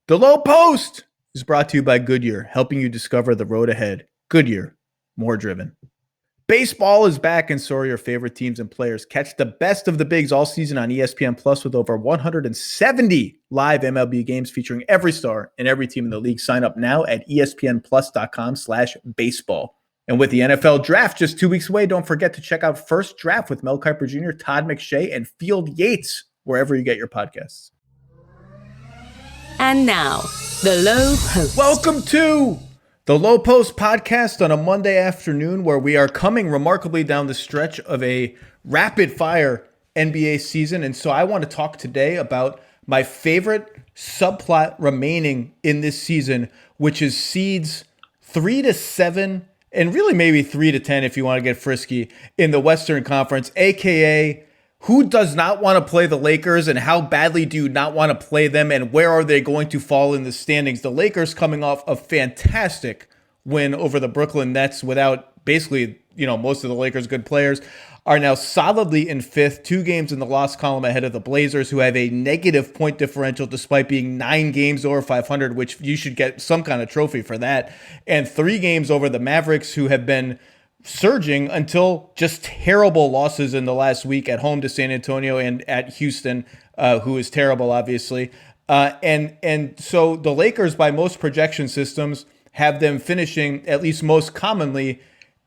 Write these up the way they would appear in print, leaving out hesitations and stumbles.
The Lowe Post is brought to you by Goodyear, helping you discover the road ahead. Goodyear, more driven. Baseball is back, and so are your favorite teams and players. Catch the best of the bigs all season on ESPN Plus with over 170 live MLB games featuring every star and every team in the league. Sign up now at espnplus.com/baseball. And with the NFL draft just 2 weeks away, don't forget to check out First Draft with Mel Kiper Jr., Todd McShay, and Field Yates, wherever you get your podcasts. And now, the Lowe Post. Welcome to the Lowe Post podcast on a Monday afternoon, where we are coming remarkably down the stretch of a rapid-fire NBA season. And so I want to talk today about my favorite subplot remaining in this season, which is seeds 3 to 7, and really maybe 3 to 10 if you want to get frisky, in the Western Conference, a.k.a. who does not want to play the Lakers, and how badly do you not want to play them, and where are they going to fall in the standings? The Lakers coming off a fantastic win over the Brooklyn Nets without basically, most of the Lakers' good players, are now solidly in fifth, 2 games in the loss column ahead of the Blazers, who have a negative point differential despite being 9 games over 500, which you should get some kind of trophy for that, and 3 games over the Mavericks, who have been surging until just terrible losses in the last week at home to San Antonio and at Houston, who is terrible, obviously. And so the Lakers, by most projection systems, have them finishing, at least most commonly,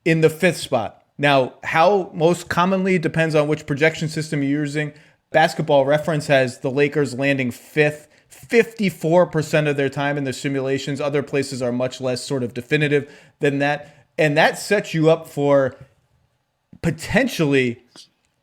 in the 5th spot. Now, how most commonly depends on which projection system you're using. Basketball Reference has the Lakers landing 5th 54% of their time in their simulations. Other places are much less sort of definitive than that. And that sets you up for potentially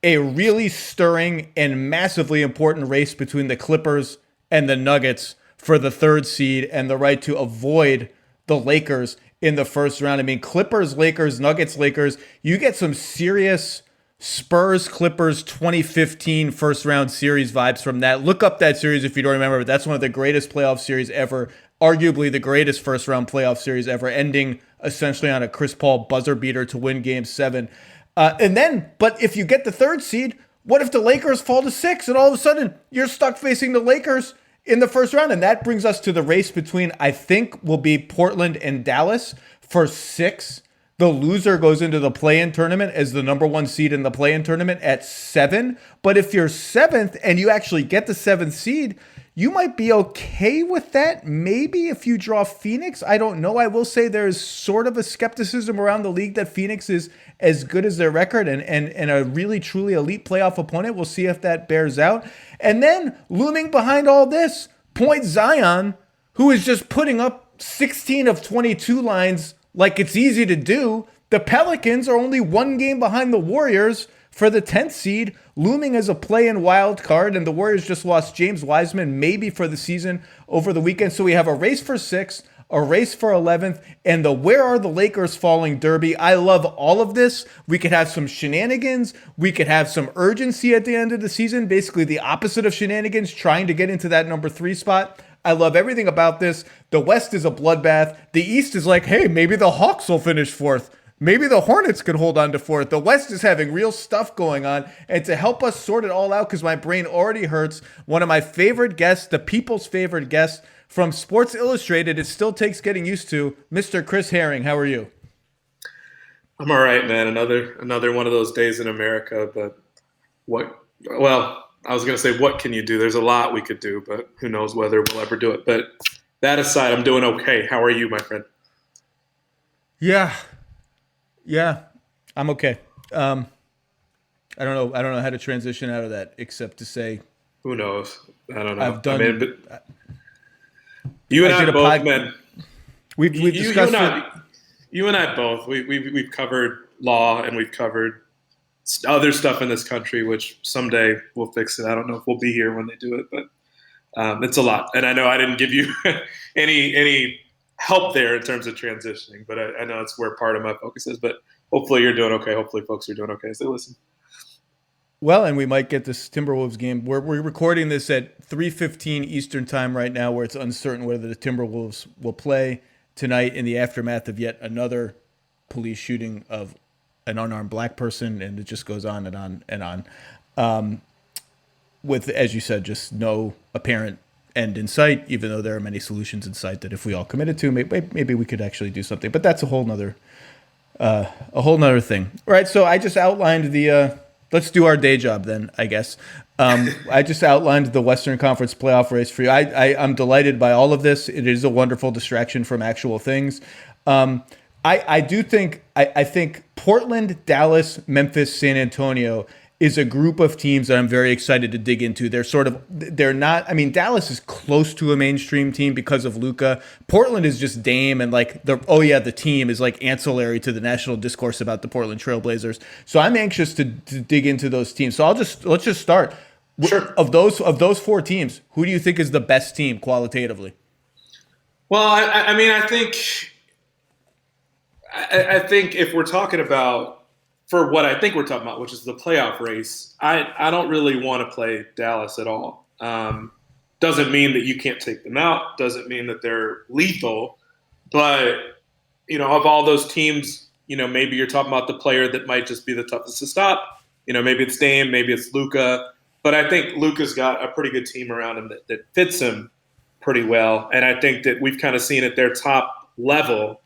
a really stirring and massively important race between the Clippers and the Nuggets for the 3rd seed and the right to avoid the Lakers in the first round. I mean, Clippers, Lakers, Nuggets, Lakers, you get some serious Spurs, Clippers 2015 first round series vibes from that. Look up that series if you don't remember, but that's one of the greatest playoff series ever, arguably the greatest first round playoff series ever, ending essentially on a Chris Paul buzzer beater to win Game 7. But if you get the 3rd seed, what if the Lakers fall to 6 and all of a sudden you're stuck facing the Lakers in the first round? And that brings us to the race between, I think, will be Portland and Dallas for 6. The loser goes into the play-in tournament as the number 1 seed in the play-in tournament at 7. But if you're 7th and you actually get the 7th seed, you might be okay with that. Maybe if you draw Phoenix, I don't know. I will say there is sort of a skepticism around the league that Phoenix is as good as their record and a really, truly elite playoff opponent. We'll see if that bears out. And then looming behind all this, Point Zion, who is just putting up 16 of 22 lines like it's easy to do. The Pelicans are only 1 game behind the Warriors for the 10th seed, looming as a play-in wild card, and the Warriors just lost James Wiseman, maybe for the season, over the weekend. So we have a race for 6th, a race for 11th, and the where are the Lakers falling derby. I love all of this. We could have some shenanigans. We could have some urgency at the end of the season, basically the opposite of shenanigans, trying to get into that number 3 spot. I love everything about this. The West is a bloodbath. The East is like, hey, maybe the Hawks will finish 4th. Maybe the Hornets could hold on to 4th. The West is having real stuff going on. And to help us sort it all out, because my brain already hurts, one of my favorite guests, the people's favorite guest from Sports Illustrated, it still takes getting used to, Mr. Chris Herring. How are you? I'm all right, man. Another one of those days in America. But I was going to say, what can you do? There's a lot we could do, but who knows whether we'll ever do it. But that aside, I'm doing okay. How are you, my friend? Yeah, I'm okay. I don't know how to transition out of that except to say, who knows? I don't know. I've done. You and I both, man. We've discussed you and I both. We've covered law and we've covered other stuff in this country, which someday we'll fix it. I don't know if we'll be here when they do it, but it's a lot. And I know I didn't give you any help there in terms of transitioning, but I know it's where part of my focus is. But hopefully you're doing okay. Hopefully folks are doing okay as they listen. Well, and we might get this Timberwolves game. We're recording this at 3:15 Eastern time right now, where it's uncertain whether the Timberwolves will play tonight in the aftermath of yet another police shooting of an unarmed black person, and it just goes on and on and on. With, as you said, just no apparent end in sight, even though there are many solutions in sight that if we all committed to, maybe we could actually do something. But that's a whole nother thing. All right, so I just outlined the let's do our day job then, I guess. I just outlined the Western Conference playoff race for you. I'm delighted by all of this. It is a wonderful distraction from actual things. I think Portland, Dallas, Memphis, San Antonio is a group of teams that I'm very excited to dig into. They're not, I mean, Dallas is close to a mainstream team because of Luka. Portland is just Dame and like the team is like ancillary to the national discourse about the Portland Trailblazers. So I'm anxious to dig into those teams. So let's just start. Sure. Of those four teams, who do you think is the best team qualitatively? Well, I think if we're talking about, for what I think we're talking about, which is the playoff race, I don't really want to play Dallas at all. Doesn't mean that you can't take them out. Doesn't mean that they're lethal. But, of all those teams, maybe you're talking about the player that might just be the toughest to stop. Maybe it's Dame, maybe it's Luka. But I think Luka's got a pretty good team around him that fits him pretty well. And I think that we've kind of seen at their top level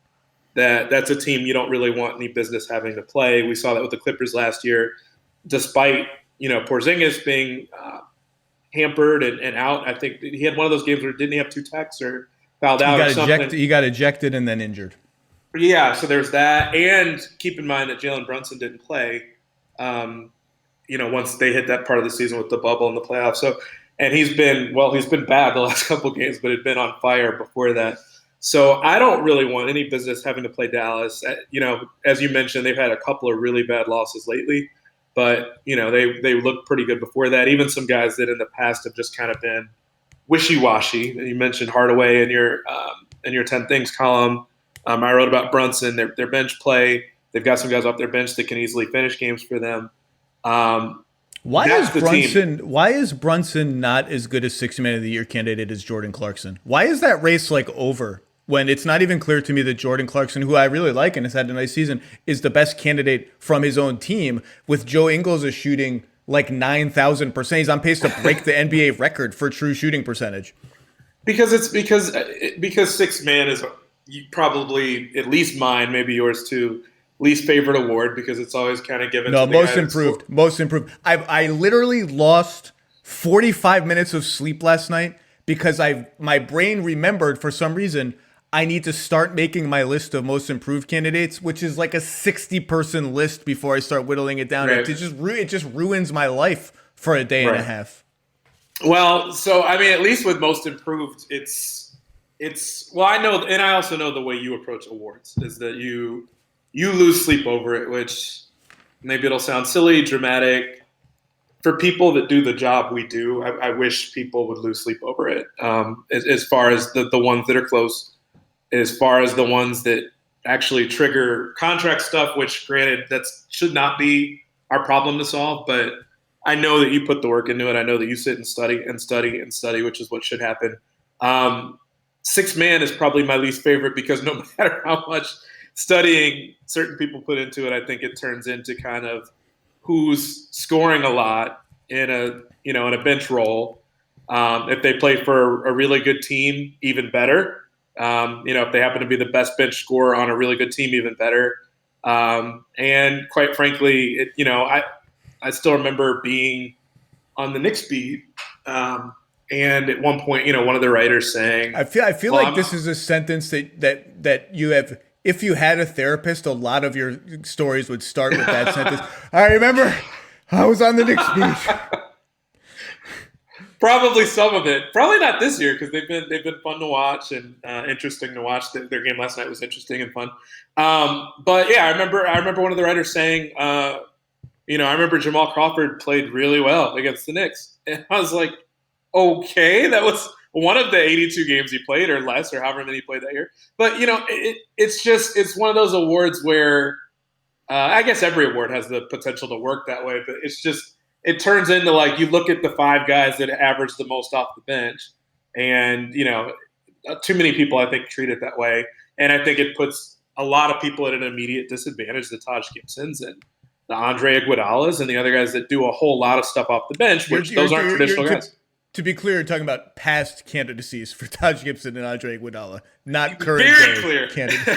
that's a team you don't really want any business having to play. We saw that with the Clippers last year, despite Porzingis being hampered and out. I think he had one of those games where didn't he have 2 techs or fouled out or something? He got ejected and then injured. Yeah, so there's that. And keep in mind that Jalen Brunson didn't play. Once they hit that part of the season with the bubble and the playoffs. So, and he's been bad the last couple of games, but had been on fire before that. So I don't really want any business having to play Dallas. As you mentioned, they've had a couple of really bad losses lately, but they looked pretty good before that. Even some guys that in the past have just kind of been wishy-washy. You mentioned Hardaway in your 10 things column. I wrote about Brunson, their bench play. They've got some guys off their bench that can easily finish games for them. Why is Brunson not as good a 6th Man of the Year candidate as Jordan Clarkson? Why is that race over when it's not even clear to me that Jordan Clarkson, who I really like and has had a nice season, is the best candidate from his own team, with Joe Ingles is shooting like 9,000%. He's on pace to break the NBA record for true shooting percentage. Because 6th Man is probably, at least mine, maybe yours too, least favorite award, because it's always kind of given to the most improved. I literally lost 45 minutes of sleep last night because my brain remembered for some reason I need to start making my list of most improved candidates, which is like a 60-person list before I start whittling it down. Right. It just ruins my life for a day and a half. Well, so I mean, at least with most improved, it's I know, and I also know the way you approach awards is that you lose sleep over it, which maybe it'll sound silly, dramatic. For people that do the job we do, I wish people would lose sleep over it. As far as the ones that are close, as far as the ones that actually trigger contract stuff, which granted, that should not be our problem to solve, but I know that you put the work into it. I know that you sit and study, which is what should happen. 6th Man is probably my least favorite because no matter how much studying certain people put into it, I think it turns into kind of who's scoring a lot in a bench role. If they play for a really good team, even better. If they happen to be the best bench scorer on a really good team, even better. And quite frankly, I still remember being on the Knicks beat, and at one point, one of the writers saying, "I feel like this is a sentence that you have." If you had a therapist, a lot of your stories would start with that sentence. I remember I was on the Knicks beat. Probably some of it. Probably not this year because they've been fun to watch and interesting to watch. Their game last night was interesting and fun. But yeah, I remember one of the writers saying, I remember Jamal Crawford played really well against the Knicks, and I was like, okay, that was one of the 82 games he played or less, or however many he played that year. But it's one of those awards where I guess every award has the potential to work that way, but it turns into like you look at the 5 guys that average the most off the bench, and too many people I think treat it that way, and I think it puts a lot of people at an immediate disadvantage. The Taj Gibsons and the Andre Iguodala's and the other guys that do a whole lot of stuff off the bench, which those aren't traditional guys. To be clear, you're talking about past candidacies for Taj Gibson and Andre Iguodala, not current Very day clear. candidacies.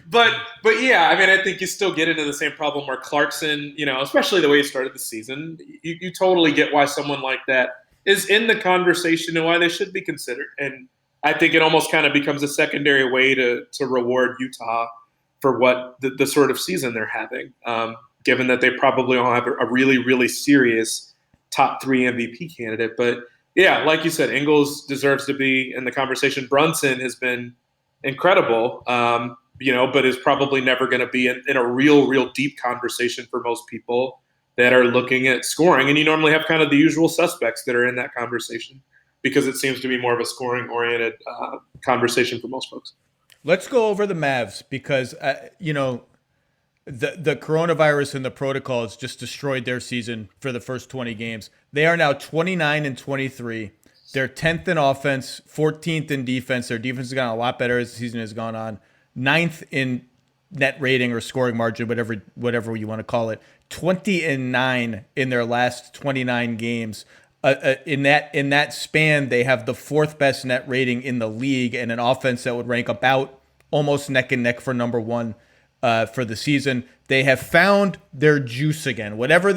but yeah, I mean, I think you still get into the same problem where Clarkson, especially the way he started the season, you totally get why someone like that is in the conversation and why they should be considered. And I think it almost kind of becomes a secondary way to reward Utah for what the sort of season they're having, given that they probably all have a really, really serious top 3 MVP candidate. But yeah, like you said, Ingles deserves to be in the conversation. Brunson has been incredible, but is probably never going to be in a real deep conversation for most people that are looking at scoring. And you normally have kind of the usual suspects that are in that conversation because it seems to be more of a scoring-oriented conversation for most folks. Let's go over the Mavs because, the coronavirus and the protocols just destroyed their season for the first 20 games. They are now 29-23. They're 10th in offense, 14th in defense. Their defense has gotten a lot better as the season has gone on. 9th in net rating or scoring margin, whatever you want to call it. 20-9 in their last 29 games. In that span, they have the 4th best net rating in the league and an offense that would rank about almost neck and neck for number 1 for the season. They have found their juice again. Whatever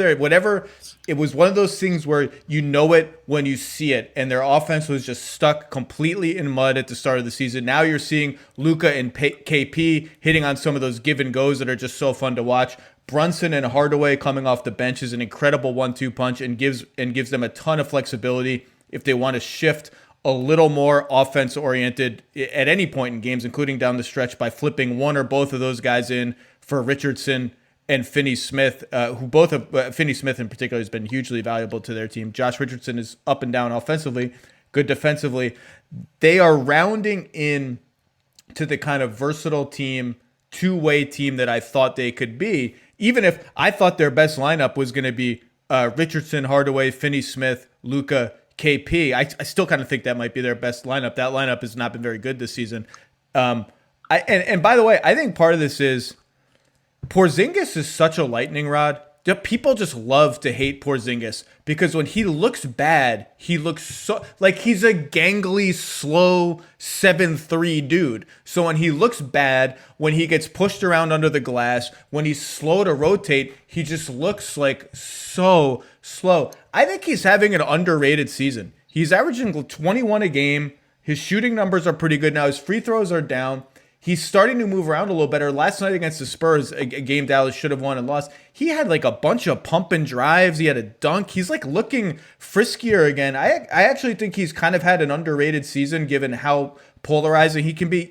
it was one of those things where you know it when you see it, and their offense was just stuck completely in mud at the start of the season. Now you're seeing Luka and KP hitting on some of those give and goes that are just so fun to watch. Brunson and Hardaway coming off the bench is an incredible 1-2 punch and gives them a ton of flexibility if they want to shift a little more offense oriented at any point in games, including down the stretch, by flipping one or both of those guys in for Richardson and Finney-Smith, who both have Finney-Smith in particular has been hugely valuable to their team. Josh Richardson is up and down offensively, good defensively. They are rounding in to the kind of versatile team, two-way team that I thought they could be, even if I thought their best lineup was going to be Richardson, Hardaway, Finney-Smith, Luka, KP. I still kind of think that might be their best lineup. That lineup has not been very good this season. And by the way, I think part of this is Porzingis is such a lightning rod. People just love to hate Porzingis because when he looks bad, he looks so like he's a gangly, slow 7'3" dude. So when he looks bad, when he gets pushed around under the glass, when he's slow to rotate, he just looks like so slow. I think he's having an underrated season. He's averaging 21 a game. His shooting numbers are pretty good now. His free throws are down. He's starting to move around a little better. Last night against the Spurs, a game Dallas should have won and lost, he had like a bunch of pump and drives. He had a dunk. He's like looking friskier again. I actually think he's kind of had an underrated season given how polarizing he can be.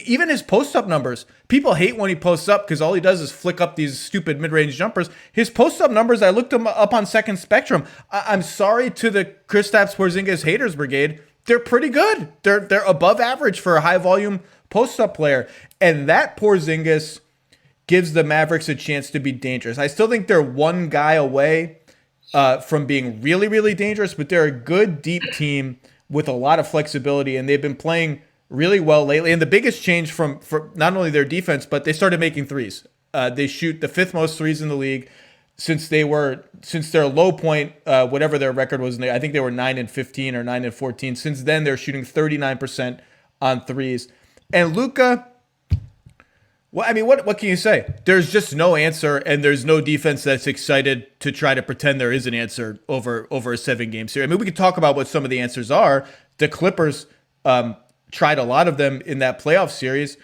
Even his post-up numbers. People hate when he posts up because all he does is flick up these stupid mid-range jumpers. His post-up numbers, I looked them up on Second Spectrum. I'm sorry to the Kristaps Porzingis haters brigade. They're pretty good. They're above average for a high-volume post-up player. And that Porzingis gives the Mavericks a chance to be dangerous. I still think they're one guy away from being really, really dangerous, but they're a good, deep team with a lot of flexibility, and they've been playing really well lately. And the biggest change from not only their defense, but they started making threes. They shoot the 5th most threes in the league since their low point, whatever their record was. I think they were 9-15 or 9-14. Since then, they're shooting 39% on threes. And Luka, well, I mean, what can you say? There's just no answer, and there's no defense that's excited to try to pretend there is an answer over a 7-game series. I mean, we could talk about what some of the answers are. The Clippers tried a lot of them in that playoff series.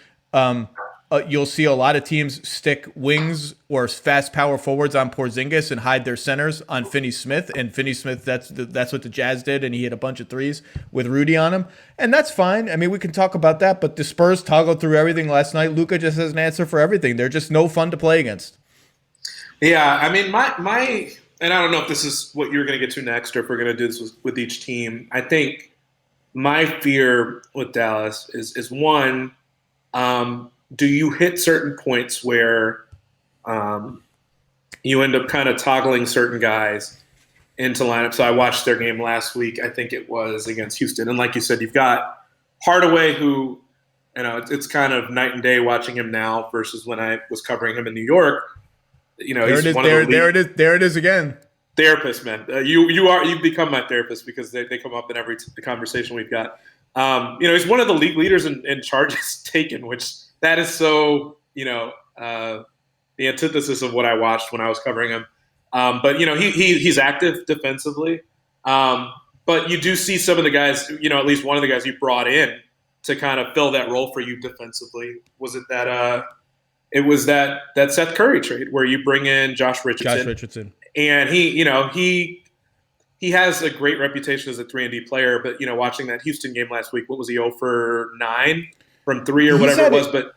You'll see a lot of teams stick wings or fast power forwards on Porzingis and hide their centers on Finney-Smith. And Finney-Smith, that's what the Jazz did, and he hit a bunch of threes with Rudy on him. And that's fine. I mean, we can talk about that, but the Spurs toggled through everything last night. Luka just has an answer for everything. They're just no fun to play against. Yeah, I mean, my and I don't know if this is what you're going to get to next or if we're going to do this with each team. I think my fear with Dallas is one, do you hit certain points where you end up kind of toggling certain guys into lineup? So I watched their game last week. I think it was against Houston. And like you said, you've got Hardaway who, it's kind of night and day watching him now versus when I was covering him in New York. There it is again. Therapist, man. You've become my therapist because they come up in every conversation we've got. He's one of the league leaders in charges taken, which that is so the antithesis of what I watched when I was covering him. But he's active defensively. But you do see some of the guys, at least one of the guys you brought in to kind of fill that role for you defensively. Was it that? It was that Seth Curry trade where you bring in Josh Richardson. And he has a great reputation as a 3-and-D player, but watching that Houston game last week, what was he 0 for 9 from 3 or whatever it was? But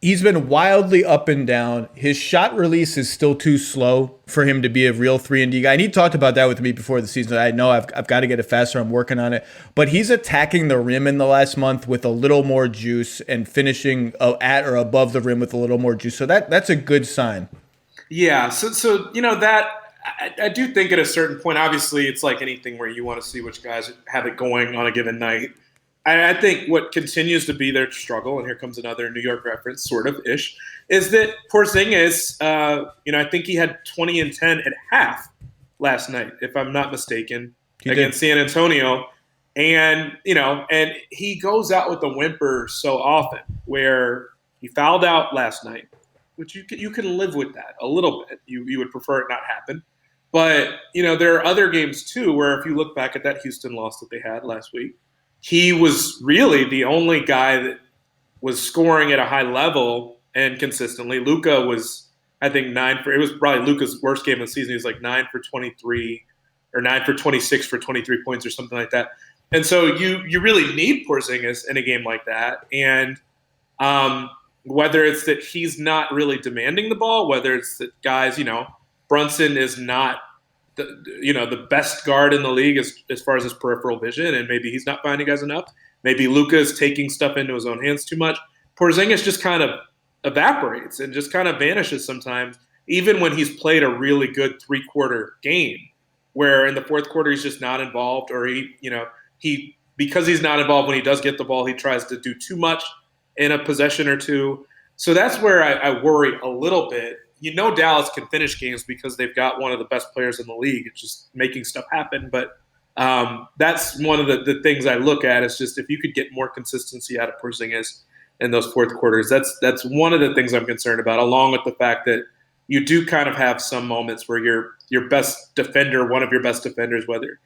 he's been wildly up and down. His shot release is still too slow for him to be a real 3-and-D guy. And he talked about that with me before the season. I know I've got to get it faster. I'm working on it. But he's attacking the rim in the last month with a little more juice and finishing at or above the rim with a little more juice. So that's a good sign. Yeah. So that I do think at a certain point, obviously it's like anything where you want to see which guys have it going on a given night. I think what continues to be their struggle, and here comes another New York reference, sort of ish, is that Porzingis, I think he had 20 and 10 at half last night, if I'm not mistaken, against San Antonio. And he goes out with a whimper so often, where he fouled out last night, which you can live with that a little bit. You would prefer it not happen. But, there are other games too, where if you look back at that Houston loss that they had last week, he was really the only guy that was scoring at a high level and consistently. Luka was, I think, it was probably Luka's worst game of the season. He was like 9 for 23 or 9 for 26 for 23 points or something like that. And so you really need Porzingis in a game like that. And whether it's that he's not really demanding the ball, whether it's that guys, Brunson is not the best guard in the league as far as his peripheral vision, and maybe he's not finding guys enough. Maybe Luka is taking stuff into his own hands too much. Porzingis just kind of evaporates and just kind of vanishes sometimes, even when he's played a really good 3-quarter game, where in the fourth quarter he's just not involved, or because he's not involved when he does get the ball, he tries to do too much in a possession or two. So that's where I worry a little bit. Dallas can finish games because they've got one of the best players in the league. It's just making stuff happen. But that's one of the things I look at is just if you could get more consistency out of Porzingis in those fourth quarters. That's one of the things I'm concerned about, along with the fact that you do kind of have some moments where your best defender, one of your best defenders, whether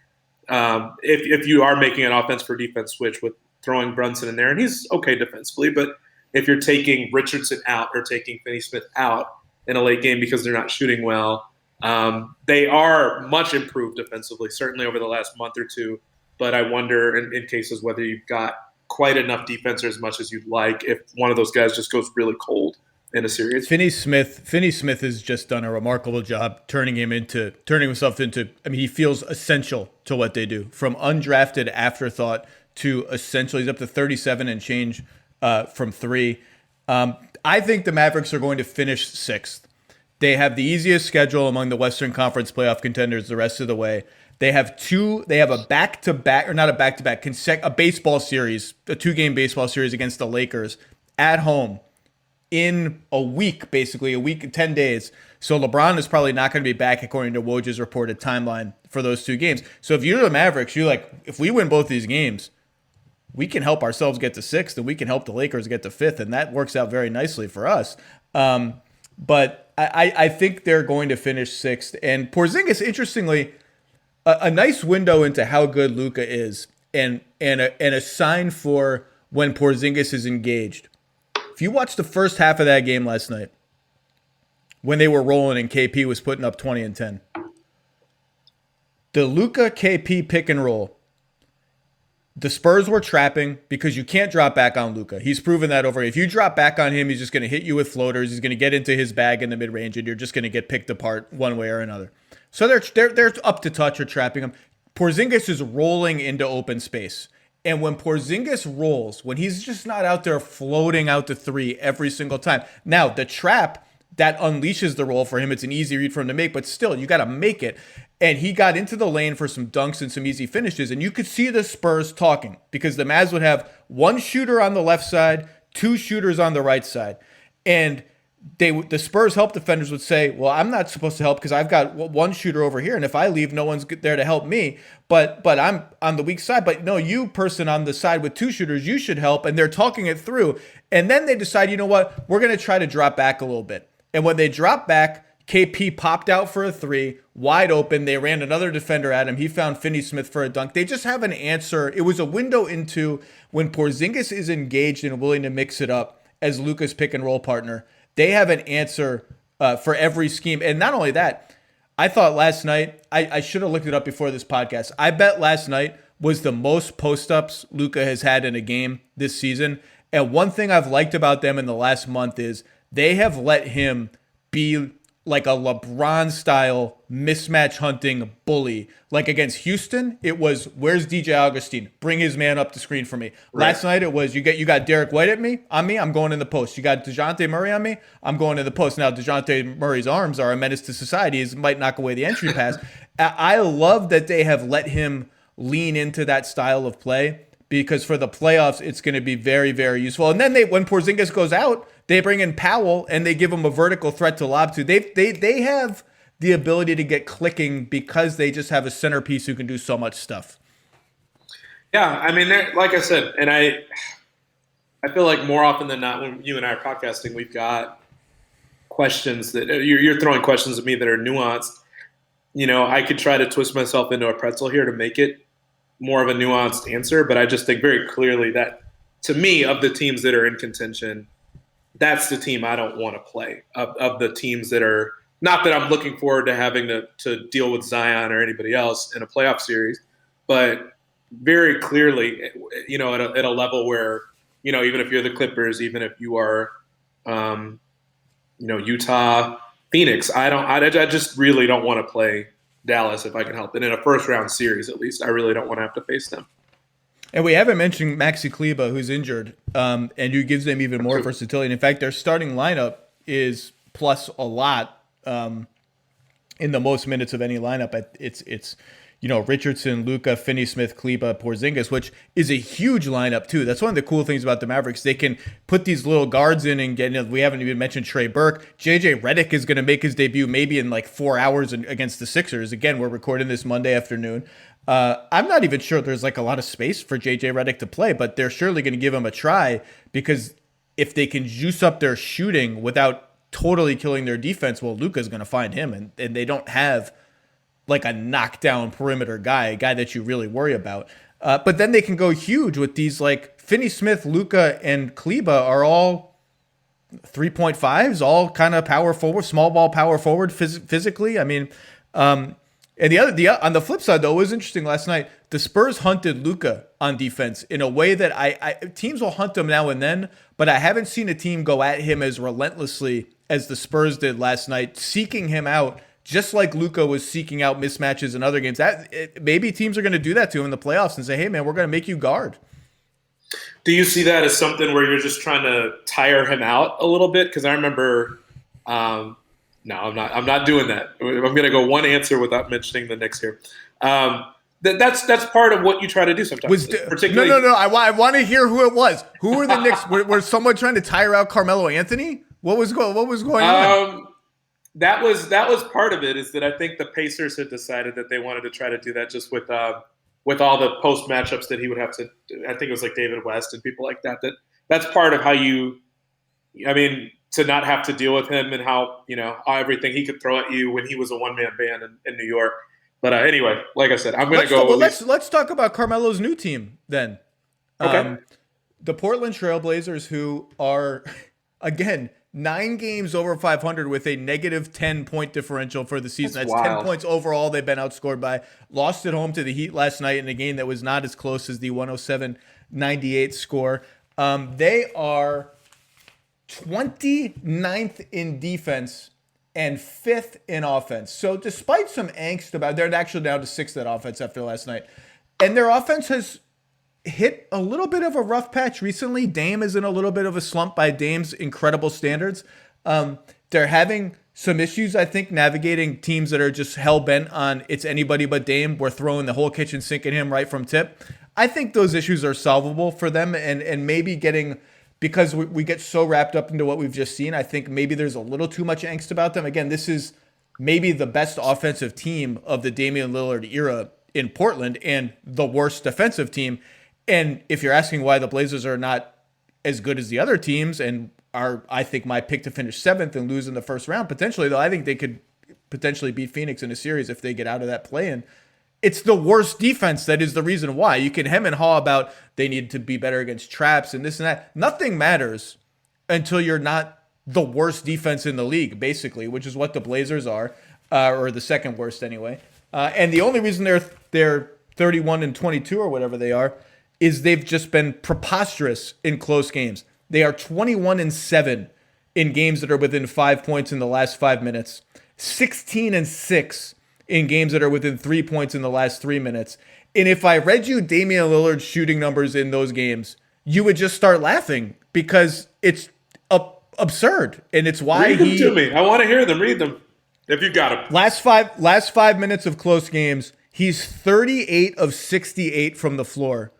if you are making an offense for defense switch with throwing Brunson in there, and he's okay defensively, but if you're taking Richardson out or taking Finney-Smith out in a late game because they're not shooting well. They are much improved defensively, certainly over the last month or two. But I wonder in cases whether you've got quite enough defense or as much as you'd like if one of those guys just goes really cold in a series. Finney-Smith has just done a remarkable job turning himself into, he feels essential to what they do. From undrafted afterthought to essential. He's up to 37 and change from 3. I think the Mavericks are going to finish 6th. They have the easiest schedule among the Western Conference playoff contenders the rest of the way. They have a back-to-back, or not a back-to-back, a baseball series, a 2-game baseball series against the Lakers at home in a week, basically, a week and 10 days. So LeBron is probably not going to be back according to Woj's reported timeline for those 2 games. So if you're the Mavericks, you're like, if we win both these games, we can help ourselves get to 6th, and we can help the Lakers get to 5th, and that works out very nicely for us. But I think they're going to finish 6th. And Porzingis, interestingly, a nice window into how good Luka is, and a sign for when Porzingis is engaged. If you watch the first half of that game last night, when they were rolling and KP was putting up 20 and 10, the Luka KP pick and roll, the Spurs were trapping because you can't drop back on Luka. He's proven that over. If you drop back on him, he's just going to hit you with floaters. He's going to get into his bag in the mid-range, and you're just going to get picked apart one way or another. So they're up to touch or trapping him. Porzingis is rolling into open space. And when Porzingis rolls, when he's just not out there floating out to 3 every single time. Now, the trap, that unleashes the roll for him. It's an easy read for him to make, but still, you got to make it. And he got into the lane for some dunks and some easy finishes. And you could see the Spurs talking because the Mavs would have 1 shooter on the left side, 2 shooters on the right side. And the Spurs help defenders would say, well, I'm not supposed to help because I've got one shooter over here, and if I leave, no one's there to help me. But I'm on the weak side. But no, you person on the side with two shooters, you should help. And they're talking it through. And then they decide, you know what, we're going to try to drop back a little bit. And when they drop back, KP popped out for a three, wide open. They ran another defender at him. He found Finney-Smith for a dunk. They just have an answer. It was a window into when Porzingis is engaged and willing to mix it up as Luka's pick and roll partner. They have an answer for every scheme. And not only that, I thought last night, I should have looked it up before this podcast. I bet last night was the most post-ups Luka has had in a game this season. And one thing I've liked about them in the last month is they have let him be like a LeBron-style mismatch hunting bully. Like against Houston, it was, where's DJ Augustine? Bring his man up the screen for me. Right. Last night it was, you got Derek White at me, I'm going in the post. You got DeJounte Murray on me, I'm going in the post. Now, DeJounte Murray's arms are a menace to society. He might knock away the entry pass. I love that they have let him lean into that style of play, because for the playoffs, it's going to be very, very useful. And then when Porzingis goes out, they bring in Powell and they give him a vertical threat to lob to. They have the ability to get clicking because they just have a centerpiece who can do so much stuff. Yeah, I mean, like I said, and I feel like more often than not, when you and I are podcasting, we've got questions that you're throwing questions at me that are nuanced. You know, I could try to twist myself into a pretzel here to make it more of a nuanced answer, but I just think very clearly that, to me, of the teams that are in contention, that's the team I don't want to play. Of the teams that are, not that I'm looking forward to having to deal with Zion or anybody else in a playoff series, but very clearly, you know, at a level where, you know, even if you're the Clippers, even if you are, you know, Utah, Phoenix, I just really don't want to play Dallas if I can help it. In a first-round series, at least, I really don't want to have to face them. And we haven't mentioned Maxi Kleber, who's injured, and who gives them even more versatility. And in fact, their starting lineup is plus a lot in the most minutes of any lineup. It's you know, Richardson, Luka, Finney-Smith, Kleber, Porzingis, which is a huge lineup too. That's one of the cool things about the Mavericks. They can put these little guards in and get. We haven't even mentioned Trey Burke. JJ Redick is going to make his debut maybe in like 4 hours against the Sixers. Again, we're recording this Monday afternoon. I'm not even sure there's like a lot of space for JJ Redick to play, but they're surely going to give him a try, because if they can juice up their shooting without totally killing their defense, well, Luka's going to find him, and they don't have like a knockdown perimeter guy, a guy that you really worry about. But then they can go huge with these, like Finney-Smith, Luka, and Kleber are all 3.5s, all kind of power forward, small ball power forward physically. I mean, and on the flip side, though, it was interesting last night. The Spurs hunted Luka on defense in a way that teams will hunt him now and then, but I haven't seen a team go at him as relentlessly as the Spurs did last night, seeking him out, just like Luka was seeking out mismatches in other games. Maybe teams are going to do that to him in the playoffs and say, hey, man, we're going to make you guard. Do you see that as something where you're just trying to tire him out a little bit? Because I remember no, I'm not doing that. I'm going to go one answer without mentioning the Knicks here. That's part of what you try to do sometimes. Particularly, no. I want to hear who it was. Who were the Knicks? Were someone trying to tire out Carmelo Anthony? What was going on? That was part of it. Is that I think the Pacers had decided that they wanted to try to do that just with all the post matchups that he would have to. I think it was like David West and people like that. That's part of how you. I mean, to not have to deal with him and how, you know, everything he could throw at you when he was a one-man band in New York. But anyway, like I said, I'm going to go. Let's talk about Carmelo's new team then. Okay. The Portland Trailblazers, who are, again, 9 games over 500 with a negative 10-point differential for the season. That's 10 points overall they've been outscored by. Lost at home to the Heat last night in a game that was not as close as the 107-98 score. They are 29th in defense and 5th in offense. So despite some angst about, they're actually down to 6th at offense after last night. And their offense has hit a little bit of a rough patch recently. Dame is in a little bit of a slump by Dame's incredible standards. They're having some issues, I think, navigating teams that are just hell-bent on it's anybody but Dame. We're throwing the whole kitchen sink at him right from tip. I think those issues are solvable for them, and maybe getting because we get so wrapped up into what we've just seen. I think maybe there's a little too much angst about them. Again, this is maybe the best offensive team of the Damian Lillard era in Portland and the worst defensive team. And if you're asking why the Blazers are not as good as the other teams and are, I think, my pick to finish 7th and lose in the first round, potentially, though, I think they could potentially beat Phoenix in a series if they get out of that play-in. It's the worst defense that is the reason why. You can hem and haw about they need to be better against traps and this and that. Nothing matters until you're not the worst defense in the league, basically, which is what the Blazers are, or the second worst anyway. And the only reason they're 31-22 or whatever they are is they've just been preposterous in close games. They are 21-7 in games that are within 5 points in the last 5 minutes, 16-6 in games that are within 3 points in the last 3 minutes. And if I read you Damian Lillard's shooting numbers in those games, you would just start laughing because it's absurd. And it's why read them to me. I want to hear them. Read them if you got them. Last five minutes of close games, he's 38 of 68 from the floor.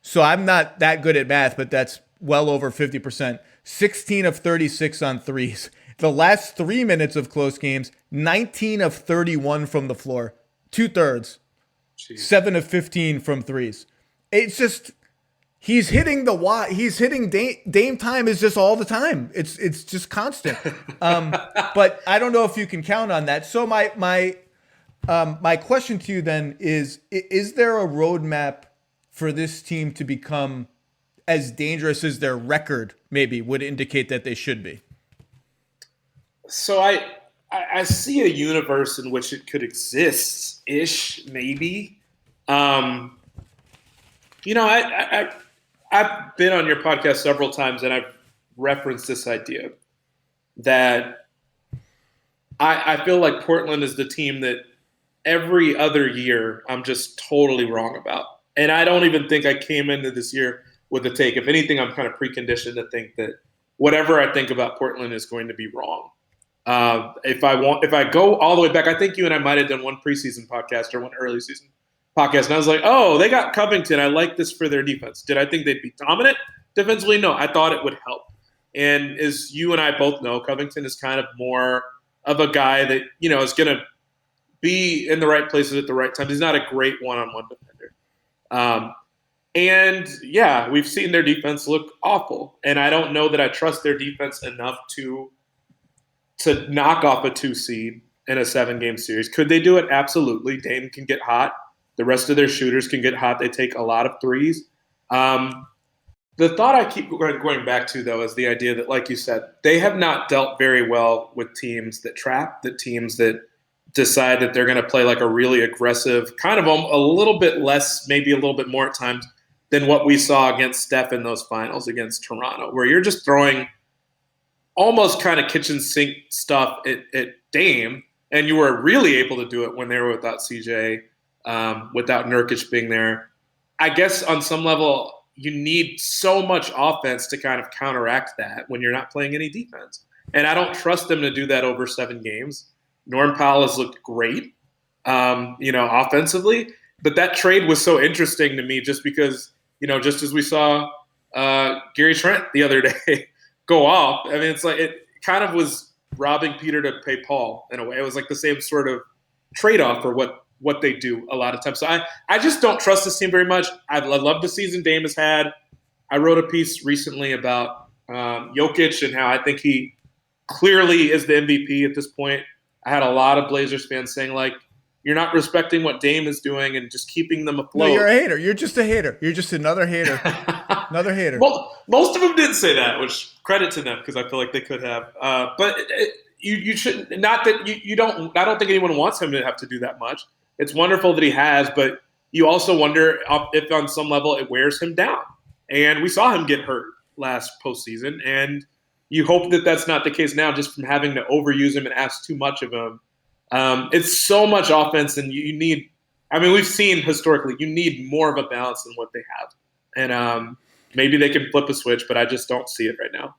So I'm not that good at math, but that's well over 50%. 16 of 36 on threes. The last 3 minutes of close games, 19 of 31 from the floor, 2/3, 7 of 15 from threes. It's just, he's hitting Dame time is just all the time. It's just constant. But I don't know if you can count on that. So my question to you then is there a roadmap for this team to become as dangerous as their record maybe would indicate that they should be? So I see a universe in which it could exist-ish, maybe. I've been on your podcast several times, and I've referenced this idea that I feel like Portland is the team that every other year I'm just totally wrong about. And I don't even think I came into this year with a take. If anything, I'm kind of preconditioned to think that whatever I think about Portland is going to be wrong. If I go all the way back, I think you and I might have done one preseason podcast or one early season podcast, and I was like, oh, they got Covington. I like this for their defense. Did I think they'd be dominant defensively? No, I thought it would help. And as you and I both know, Covington is kind of more of a guy that, is going to be in the right places at the right time. He's not a great one-on-one defender. And yeah, we've seen their defense look awful. And I don't know that I trust their defense enough to knock off a 2 seed in a 7-game series. Could they do it? Absolutely. Dame can get hot. The rest of their shooters can get hot. They take a lot of threes. The thought I keep going back to, though, is the idea that, like you said, they have not dealt very well with teams that trap, the teams that decide that they're going to play like a really aggressive, kind of a little bit less, maybe a little bit more at times than what we saw against Steph in those finals against Toronto, where you're just throwing almost kind of kitchen sink stuff at Dame, and you were really able to do it when they were without CJ, without Nurkic being there. I guess on some level, you need so much offense to kind of counteract that when you're not playing any defense. And I don't trust them to do that over 7 games. Norm Powell has looked great, offensively. But that trade was so interesting to me just because, just as we saw Gary Trent the other day go off. I mean, it's like it kind of was robbing Peter to pay Paul in a way. It was like the same sort of trade-off for what they do a lot of times. So I just don't trust this team very much. I love the season Dame has had. I wrote a piece recently about Jokic and how I think he clearly is the MVP at this point. I had a lot of Blazers fans saying, like, you're not respecting what Dame is doing and just keeping them afloat. No, you're a hater. You're just a hater. You're just another hater. Another hater. Well, most of them did say that, which credit to them because I feel like they could have. But you shouldn't. Not that you don't. I don't think anyone wants him to have to do that much. It's wonderful that he has, but you also wonder if on some level it wears him down. And we saw him get hurt last postseason, and you hope that that's not the case now, just from having to overuse him and ask too much of him. It's so much offense, and you need. I mean, we've seen historically you need more of a balance than what they have, and maybe they can flip a switch, but I just don't see it right now.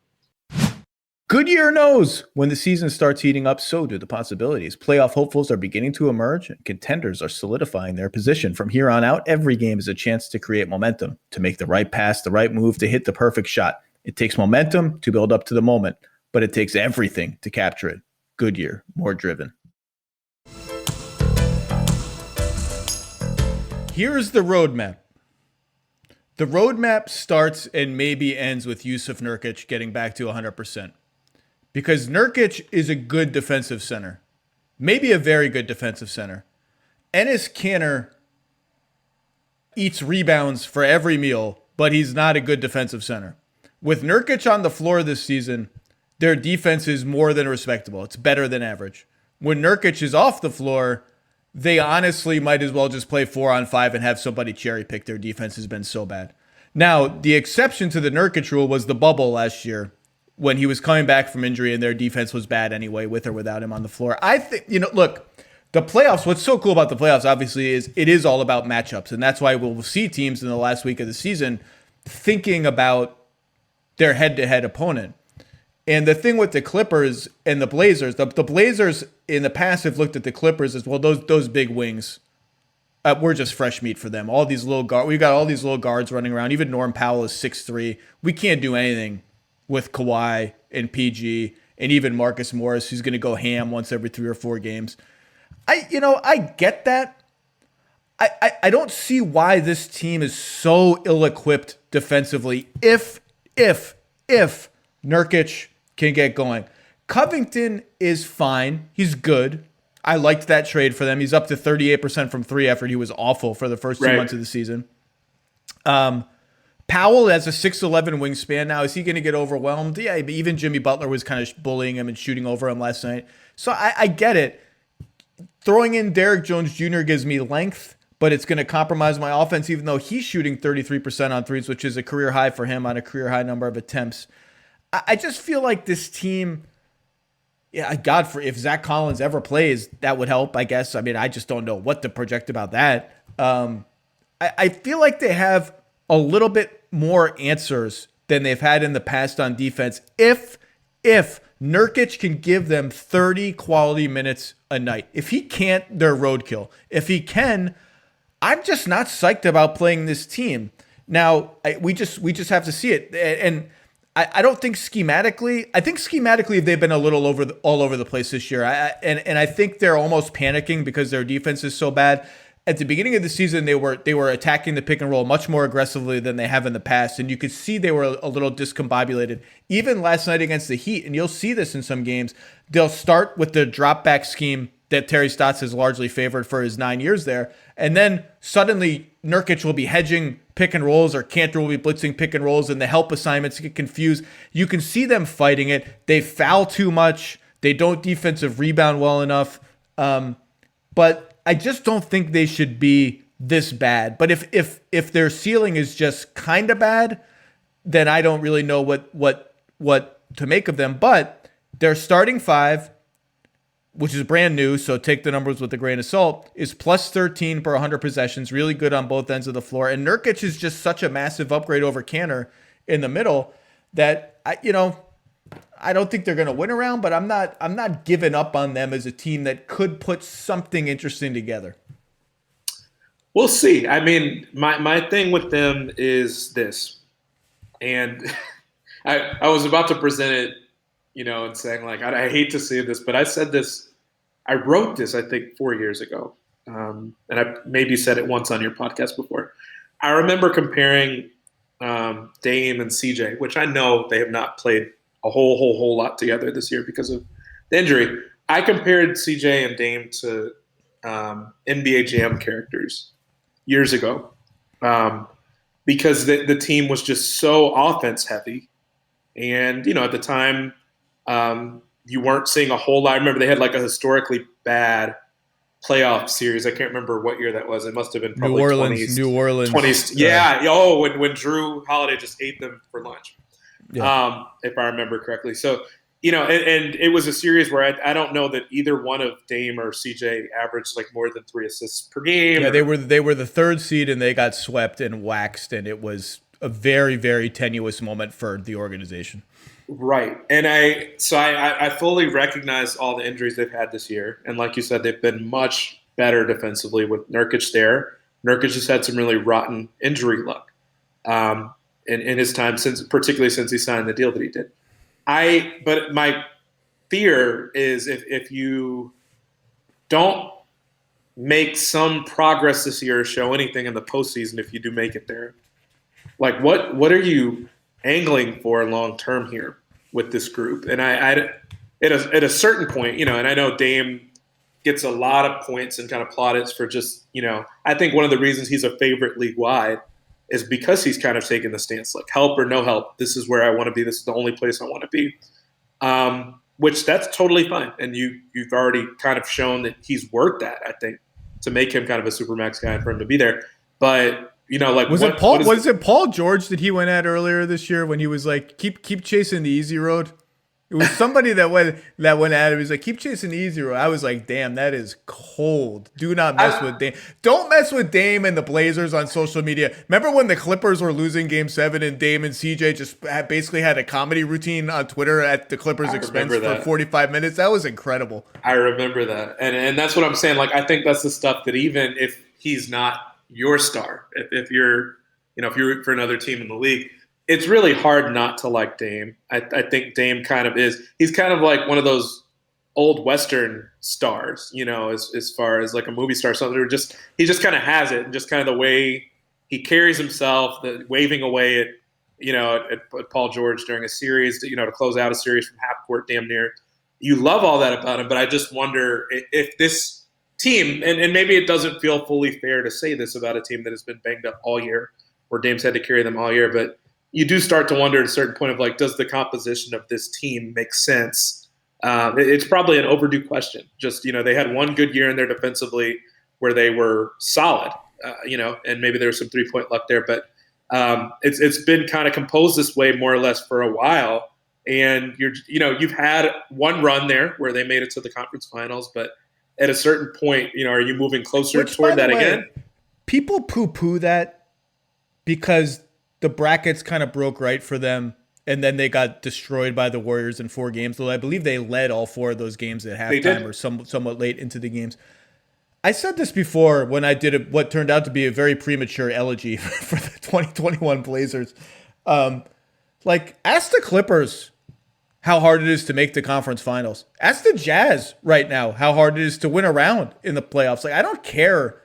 Goodyear knows when the season starts heating up, so do the possibilities. Playoff hopefuls are beginning to emerge, and contenders are solidifying their position. From here on out, every game is a chance to create momentum, to make the right pass, the right move, to hit the perfect shot. It takes momentum to build up to the moment, but it takes everything to capture it. Goodyear, more driven. Here's the roadmap. The roadmap starts and maybe ends with Yusuf Nurkic getting back to 100%. Because Nurkic is a good defensive center. Maybe a very good defensive center. Enes Kanter eats rebounds for every meal, but he's not a good defensive center. With Nurkic on the floor this season, their defense is more than respectable. It's better than average. When Nurkic is off the floor, they honestly might as well just play 4-on-5 and have somebody cherry pick. Their defense has been so bad. Now, the exception to the Nurkic rule was the bubble last year when he was coming back from injury and their defense was bad anyway, with or without him on the floor. I think, look, the playoffs, what's so cool about the playoffs, obviously, is it is all about matchups. And that's why we'll see teams in the last week of the season thinking about their head-to-head opponent. And the thing with the Clippers and the Blazers, the Blazers in the past have looked at the Clippers as, well, those big wings, we're just fresh meat for them. All these little guards, we've got all these little guards running around. Even Norm Powell is 6'3". We can't do anything with Kawhi and PG and even Marcus Morris, who's going to go ham once every 3 or 4 games. I get that. I don't see why this team is so ill-equipped defensively if Nurkic can get going. Covington is fine. He's good. I liked that trade for them. He's up to 38% from 3 after he was awful for the first 2 months of the season. Powell has a 6'11 wingspan now. Is he going to get overwhelmed? Yeah, but even Jimmy Butler was kind of bullying him and shooting over him last night. So I get it. Throwing in Derrick Jones Jr. gives me length, but it's going to compromise my offense, even though he's shooting 33% on threes, which is a career high for him on a career high number of attempts. I just feel like this team, if Zach Collins ever plays, that would help, I guess. I mean, I just don't know what to project about that. I feel like they have a little bit more answers than they've had in the past on defense. If Nurkic can give them 30 quality minutes a night. If he can't, they're roadkill. If he can, I'm just not psyched about playing this team. Now, we just have to see it. And I don't think schematically. I think schematically they've been a little all over the place this year. And I think they're almost panicking because their defense is so bad. At the beginning of the season, they were attacking the pick and roll much more aggressively than they have in the past, and you could see they were a little discombobulated. Even last night against the Heat, and you'll see this in some games, they'll start with the drop back scheme that Terry Stotts has largely favored for his 9 years there, and then suddenly Nurkic will be hedging pick and rolls, or Kanter will be blitzing pick and rolls, and the help assignments get confused. You can see them fighting it. They foul too much. They don't defensive rebound well enough. But I just don't think they should be this bad. But if their ceiling is just kind of bad, then I don't really know what to make of them. But their starting 5, which is brand new, so take the numbers with a grain of salt, is plus 13 per 100 possessions, really good on both ends of the floor. And Nurkic is just such a massive upgrade over Kanter in the middle that I don't think they're going to win around, but I'm not giving up on them as a team that could put something interesting together. We'll see. I mean, my thing with them is this, and I was about to present it, and saying like, I hate to say this, but I wrote this, I think 4 years ago. And I maybe said it once on your podcast before. I remember comparing Dame and CJ, which I know they have not played a whole lot together this year because of the injury. I compared CJ and Dame to NBA Jam characters years ago because the team was just so offense heavy. And, at the time, you weren't seeing a whole lot. I remember they had like a historically bad playoff series. I can't remember what year that was. It must have been probably New Orleans. 20s. Yeah. Oh, when Drew Holiday just ate them for lunch. Yeah. If I remember correctly. So, and it was a series where I don't know that either one of Dame or CJ averaged like more than 3 assists per game. Yeah, they were the 3rd seed and they got swept and waxed, and it was a very, very tenuous moment for the organization. Right. And I fully recognize all the injuries they've had this year. And like you said, they've been much better defensively with Nurkic there. Nurkic has had some really rotten injury luck. in his time, particularly since he signed the deal that he did. But my fear is if you don't make some progress this year or show anything in the postseason, if you do make it there, like what are you angling for long term here with this group? And at a certain point, and I know Dame gets a lot of points and kind of plaudits for just, I think one of the reasons he's a favorite league wide is because he's kind of taken the stance like help or no help. This is where I want to be. This is the only place I want to be. Which that's totally fine. And you've already kind of shown that he's worth that, I think, to make him kind of a supermax guy and for him to be there. But, was it Paul George that he went at earlier this year when he was like, keep chasing the easy road? It was somebody that went at it. He was like, keep chasing the easy road. I was like, damn, that is cold. Do not mess with Dame. Don't mess with Dame and the Blazers on social media. Remember when the Clippers were losing Game 7 and Dame and CJ just basically had a comedy routine on Twitter at the Clippers' expense for 45 minutes? That was incredible. I remember that. And that's what I'm saying. Like, I think that's the stuff that even if he's not your star, if you're root for another team in the league, it's really hard not to like Dame. I think Dame kind of is. He's kind of like one of those old Western stars, as far as like a movie star, something. He just kind of has it, and just kind of the way he carries himself, the waving away at Paul George during a series, to close out a series from half court, damn near. You love all that about him, but I just wonder if this team, and maybe it doesn't feel fully fair to say this about a team that has been banged up all year, where Dame's had to carry them all year, but you do start to wonder at a certain point of like, does the composition of this team make sense? It's probably an overdue question. Just, they had one good year in there defensively where they were solid, and maybe there was some 3-point luck there, but it's been kind of composed this way more or less for a while. And you've had one run there where they made it to the conference finals, but at a certain point, are you moving closer toward that again? People poo-poo that because the brackets kind of broke right for them, and then they got destroyed by the Warriors in 4 games. Though I believe they led all 4 of those games at halftime or somewhat late into the games. I said this before when I did what turned out to be a very premature elegy for the 2021 Blazers. Ask the Clippers how hard it is to make the conference finals. Ask the Jazz right now how hard it is to win a round in the playoffs. Like, I don't care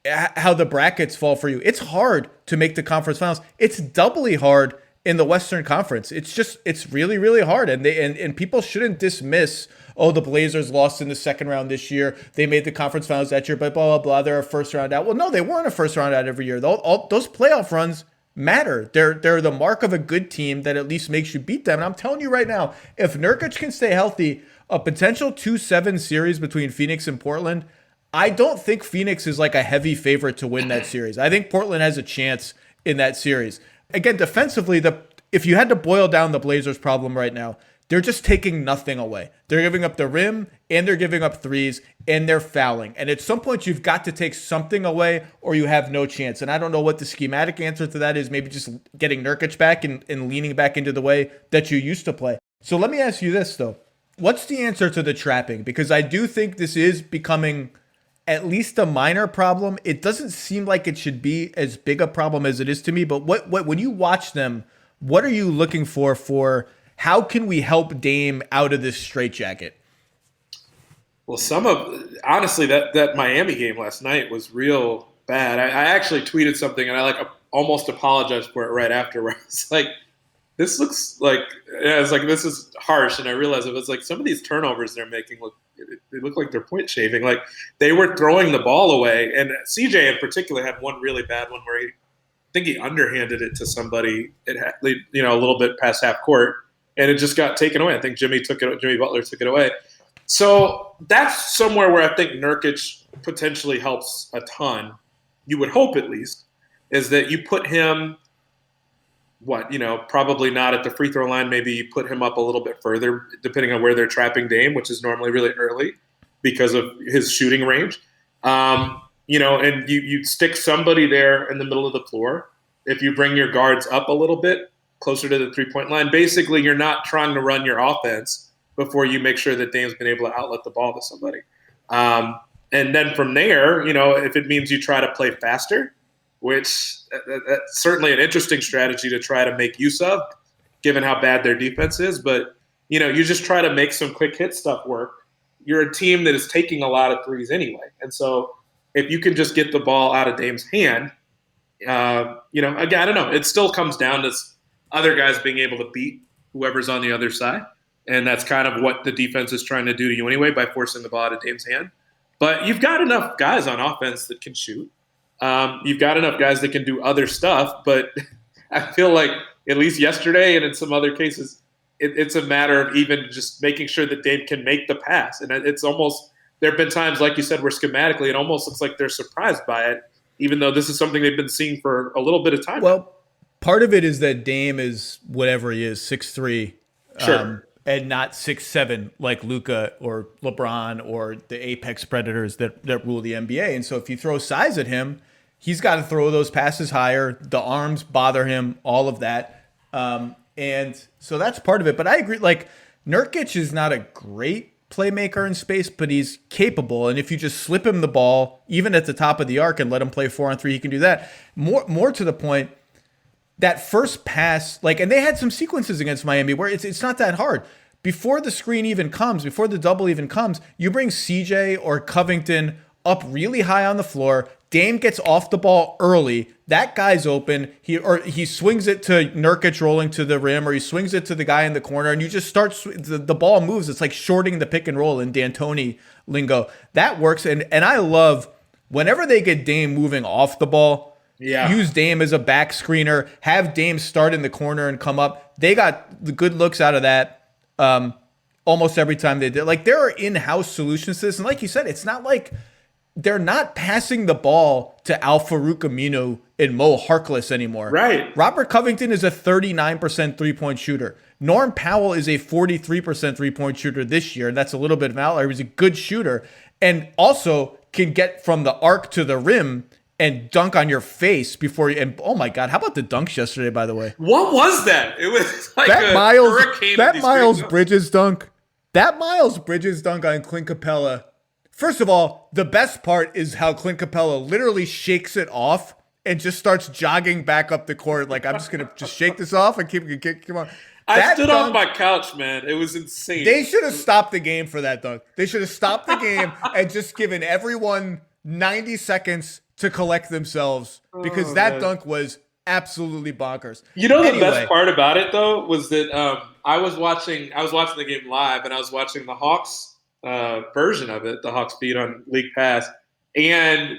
how the brackets fall for you. It's hard to make the conference finals. It's doubly hard in the Western Conference. It's really, really hard. And people shouldn't dismiss, the Blazers lost in the second round this year. They made the conference finals that year, but blah, blah, blah. They're a first round out. Well, no, they weren't a first round out every year. Those playoff runs matter. They're the mark of a good team that at least makes you beat them. And I'm telling you right now, if Nurkic can stay healthy, a potential 2-7 series between Phoenix and Portland, I don't think Phoenix is like a heavy favorite to win that series. I think Portland has a chance in that series. Again, defensively, if you had to boil down the Blazers' problem right now, they're just taking nothing away. They're giving up the rim, and they're giving up threes, and they're fouling. And at some point, you've got to take something away, or you have no chance. And I don't know what the schematic answer to that is. Maybe just getting Nurkic back and leaning back into the way that you used to play. So let me ask you this, though. What's the answer to the trapping? Because I do think this is becoming at least a minor problem. It doesn't seem like it should be as big a problem as it is to me. But what when you watch them, what are you looking for how can we help Dame out of this straitjacket? Well, honestly, that Miami game last night was real bad. I actually tweeted something and I almost apologized for it right after. Where I was like, this looks like, this is harsh. And I realized it was like some of these turnovers they're making they look like they're point shaving. Like they were throwing the ball away. And CJ in particular had one really bad one where I think he underhanded it to somebody. It had, a little bit past half court, and it just got taken away. I think Jimmy Butler took it away. So that's somewhere where I think Nurkic potentially helps a ton. You would hope at least is that you put him. Probably not at the free throw line. Maybe you put him up a little bit further, depending on where they're trapping Dame, which is normally really early because of his shooting range. And you stick somebody there in the middle of the floor. If you bring your guards up a little bit closer to the 3-point line, basically you're not trying to run your offense before you make sure that Dame's been able to outlet the ball to somebody. And then from there, if it means you try to play faster, which that's certainly an interesting strategy to try to make use of, given how bad their defense is. But, you just try to make some quick hit stuff work. You're a team that is taking a lot of threes anyway. And so if you can just get the ball out of Dame's hand, again, I don't know. It still comes down to other guys being able to beat whoever's on the other side. And that's kind of what the defense is trying to do to you anyway by forcing the ball out of Dame's hand. But you've got enough guys on offense that can shoot. You've got enough guys that can do other stuff. But I feel like at least yesterday and in some other cases, it's a matter of even just making sure that Dame can make the pass. And it's almost – there have been times, like you said, where schematically it almost looks like they're surprised by it, even though this is something they've been seeing for a little bit of time. Well, part of it is that Dame is whatever he is, 6'3". Sure. And not 6'7" like Luka or LeBron or the apex predators that rule the NBA. And so if you throw size at him, he's got to throw those passes higher. The arms bother him, all of that. And so that's part of it. But I agree, like, Nurkic is not a great playmaker in space, but he's capable. And if you just slip him the ball, even at the top of the arc, and let him play 4-on-3, he can do that. More to the point, that first pass, like, and they had some sequences against Miami where it's not that hard. Before the screen even comes, before the double even comes, you bring CJ or Covington up really high on the floor. Dame gets off the ball early. That guy's open. He swings it to Nurkic rolling to the rim, or he swings it to the guy in the corner, and you just start the ball moves. It's like shorting the pick and roll in D'Antoni lingo. That works, and I love whenever they get Dame moving off the ball. Yeah. Use Dame as a back screener. Have Dame start in the corner and come up. They got the good looks out of that almost every time they did. Like, there are in-house solutions to this. And like you said, it's not like they're not passing the ball to Al-Farouq Aminu and Mo Harkless anymore. Right. Robert Covington is a 39% three-point shooter. Norm Powell is a 43% three-point shooter this year. That's a little bit of an outlier. He's a good shooter and also can get from the arc to the rim and dunk on your face before you. And oh my God, how about the dunks yesterday? By the way, what was that? It was like that a hurricane. That Miles Bridges dunk. That Miles Bridges dunk on Clint Capella. First of all, the best part is how Clint Capella literally shakes it off and just starts jogging back up the court. Like, I'm just gonna just shake this off and keep on. I stood on my couch, man. It was insane. They should have stopped the game for that dunk. They should have stopped the game and just given everyone 90 seconds to collect themselves, because that dunk was absolutely bonkers. The best part about it though was that I was watching the game live, and I was watching the Hawks version of it, the Hawks beat on League Pass, and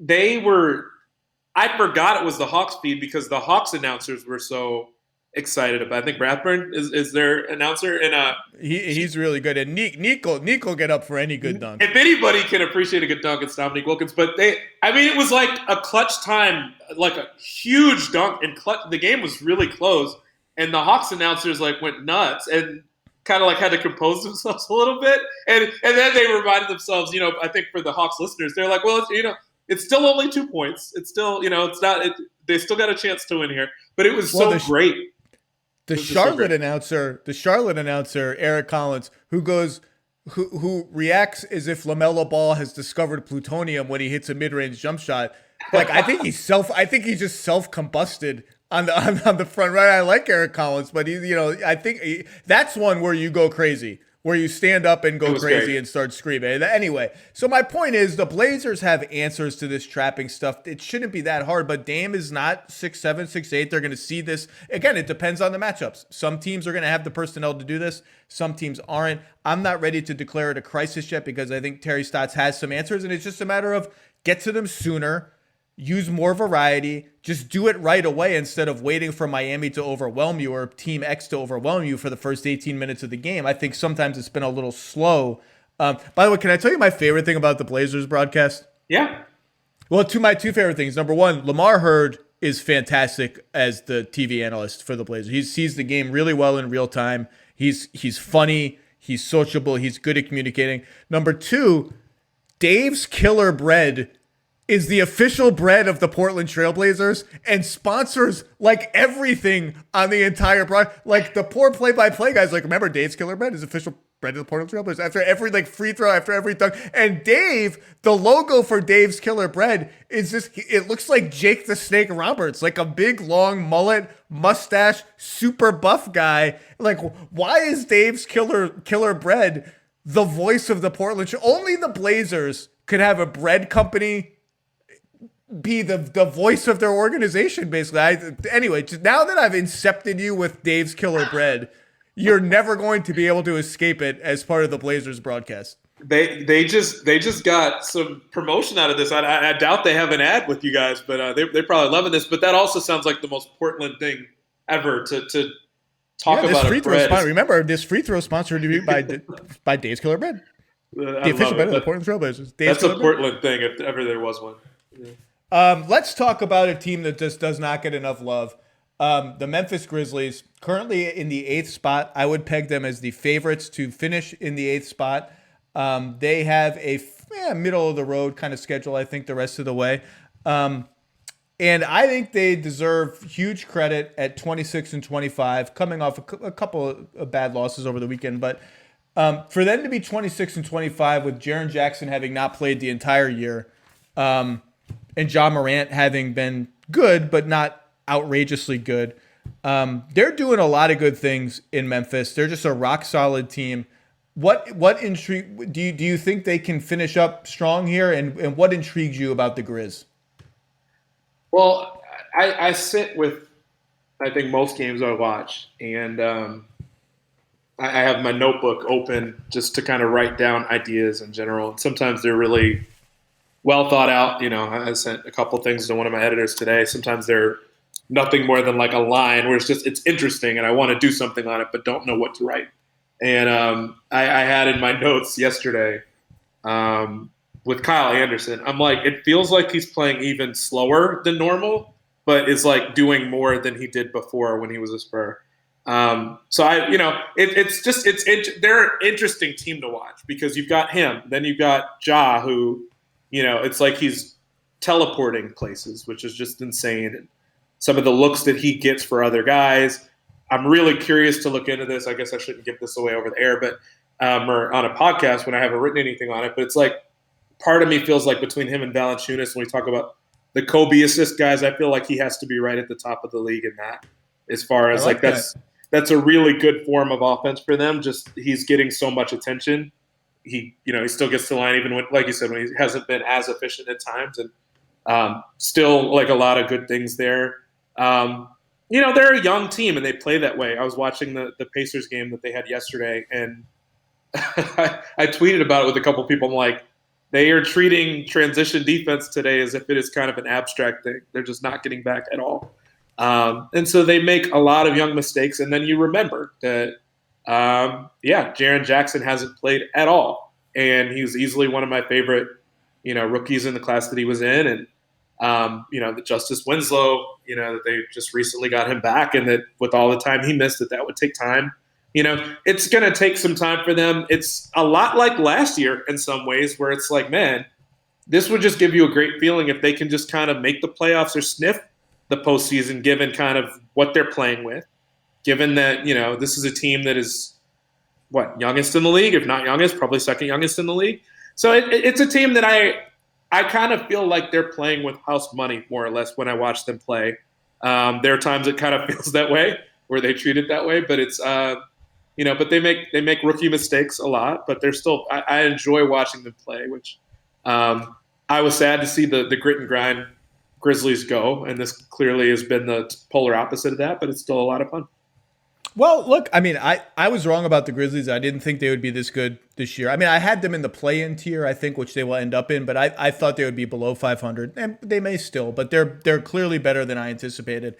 I forgot it was the Hawks feed because the Hawks announcers were so excited about. I think Rathburn is their announcer, and he's really good. And Nick will get up for any good dunk. If anybody can appreciate a good dunk, it's Dominique Wilkins. But it was like a clutch time, like a huge dunk, and the game was really close. And the Hawks announcers went nuts and kind of had to compose themselves a little bit. And then they reminded themselves, I think for the Hawks listeners, they're like, well, it's still only 2 points. It's still, it's not. They still got a chance to win here. But it was great. The Charlotte announcer, Eric Collins, who reacts as if LaMelo Ball has discovered plutonium when he hits a mid-range jump shot. Like, I think he's just self-combusted on the front right. I like Eric Collins, but I think that's one where you go crazy, where you stand up and go crazy great. And start screaming. Anyway, so my point is the Blazers have answers to this trapping stuff. It shouldn't be that hard, but Dame is not 6'7", 6'8". They're going to see this. Again, it depends on the matchups. Some teams are going to have the personnel to do this. Some teams aren't. I'm not ready to declare it a crisis yet because I think Terry Stotts has some answers, and it's just a matter of get to them sooner, use more variety, just do it right away instead of waiting for Miami to overwhelm you or Team X to overwhelm you for the first 18 minutes of the game. I think sometimes it's been a little slow. By the way, can I tell you my favorite thing about the Blazers broadcast? Yeah. Well, my two favorite things. Number one, Lamar Hurd is fantastic as the TV analyst for the Blazers. He sees the game really well in real time. He's funny. He's sociable. He's good at communicating. Number two, Dave's Killer Bread is the official bread of the Portland Trailblazers and sponsors everything on the entire broadcast. The poor play-by-play guys remember Dave's Killer Bread is official bread to the Portland Trailblazers after every free throw, after every dunk. And Dave, the logo for Dave's Killer Bread is just, it looks like Jake the Snake Roberts, like a big long mullet, mustache, super buff guy. Like, why is Dave's Killer Bread the voice of the Portland? Only the Blazers could have a bread company be the voice of their organization, basically. Anyway, just now that I've incepted you with Dave's Killer Bread, you're never going to be able to escape it as part of the Blazers broadcast. They just got some promotion out of this. I doubt they have an ad with you guys, but they're probably loving this. But that also sounds like the most Portland thing ever to talk this about free a throw bread. Remember, this free throw sponsored by Dave's Killer Bread, the official bread of the Portland Trailblazers. That's a Portland thing, if ever there was one. Yeah. Let's talk about a team that just does not get enough love. The Memphis Grizzlies, currently in the 8th spot. I would peg them as the favorites to finish in the 8th spot. They have a middle of the road kind of schedule, I think, the rest of the way. And I think they deserve huge credit at 26-25, coming off a couple of bad losses over the weekend. But for them to be 26-25 with Jaren Jackson having not played the entire year, and Ja Morant having been good, but not outrageously good. They're doing a lot of good things in Memphis. They're just a rock solid team. What intrigue do you think they can finish up strong here? And what intrigues you about the Grizz? Well, I sit with, I think, most games I watch, and I have my notebook open just to kind of write down ideas in general. And sometimes they're really well thought out. I sent a couple things to one of my editors today. Sometimes they're nothing more than like a line where it's interesting and I want to do something on it, but don't know what to write. And I had in my notes yesterday with Kyle Anderson, I'm like, it feels like he's playing even slower than normal, but is like doing more than he did before when he was a Spur. So they're an interesting team to watch because you've got him, then you've got Ja, who, it's like he's teleporting places, which is just insane. And some of the looks that he gets for other guys, I'm really curious to look into this. I guess I shouldn't give this away over the air, but or on a podcast when I haven't written anything on it. But it's like part of me feels like between him and Valanciunas, when we talk about the Kobe assist guys, I feel like he has to be right at the top of the league in that. As far as that's a really good form of offense for them. Just he's getting so much attention. He still gets to the line even when, like you said, when he hasn't been as efficient at times, and still like a lot of good things there. They're a young team and they play that way. I was watching the Pacers game that they had yesterday, and I tweeted about it with a couple people. I'm like, they are treating transition defense today as if it is kind of an abstract thing. They're just not getting back at all. And so they make a lot of young mistakes. And then you remember that, Jaren Jackson hasn't played at all. And he was easily one of my favorite, rookies in the class that he was in. And, the Justice Winslow, that they just recently got him back, and that with all the time he missed, that would take time. It's going to take some time for them. It's a lot like last year in some ways, where it's like, man, this would just give you a great feeling if they can just kind of make the playoffs or sniff the postseason, given kind of what they're playing with, given that, this is a team that is youngest in the league, if not youngest, probably second youngest in the league. So it's a team that I kind of feel like they're playing with house money, more or less, when I watch them play. There are times it kind of feels that way, where they treat it that way, but it's, but they make rookie mistakes a lot, but they're still, I enjoy watching them play, which I was sad to see the grit and grind Grizzlies go, and this clearly has been the polar opposite of that, but it's still a lot of fun. Well, look, I mean, I was wrong about the Grizzlies. I didn't think they would be this good this year. I mean, I had them in the play-in tier, I think, which they will end up in, but I thought they would be below 500, and they may still, but they're clearly better than I anticipated.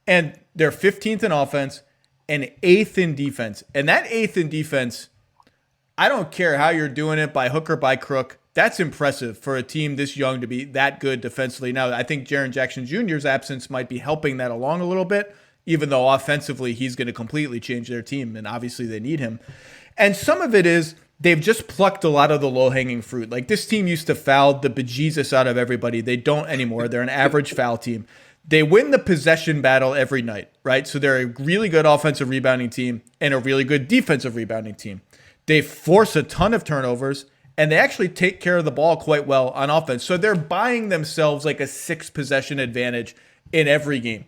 And they're 15th in offense and 8th in defense. And that 8th in defense, I don't care how you're doing it, by hook or by crook, that's impressive for a team this young to be that good defensively. Now, I think Jaren Jackson Jr.'s absence might be helping that along a little bit, even though offensively he's going to completely change their team, and obviously they need him. And some of it is they've just plucked a lot of the low-hanging fruit. Like, this team used to foul the bejesus out of everybody. They don't anymore. They're an average foul team. They win the possession battle every night, right? So they're a really good offensive rebounding team and a really good defensive rebounding team. They force a ton of turnovers, and they actually take care of the ball quite well on offense. So they're buying themselves like a 6-possession advantage in every game.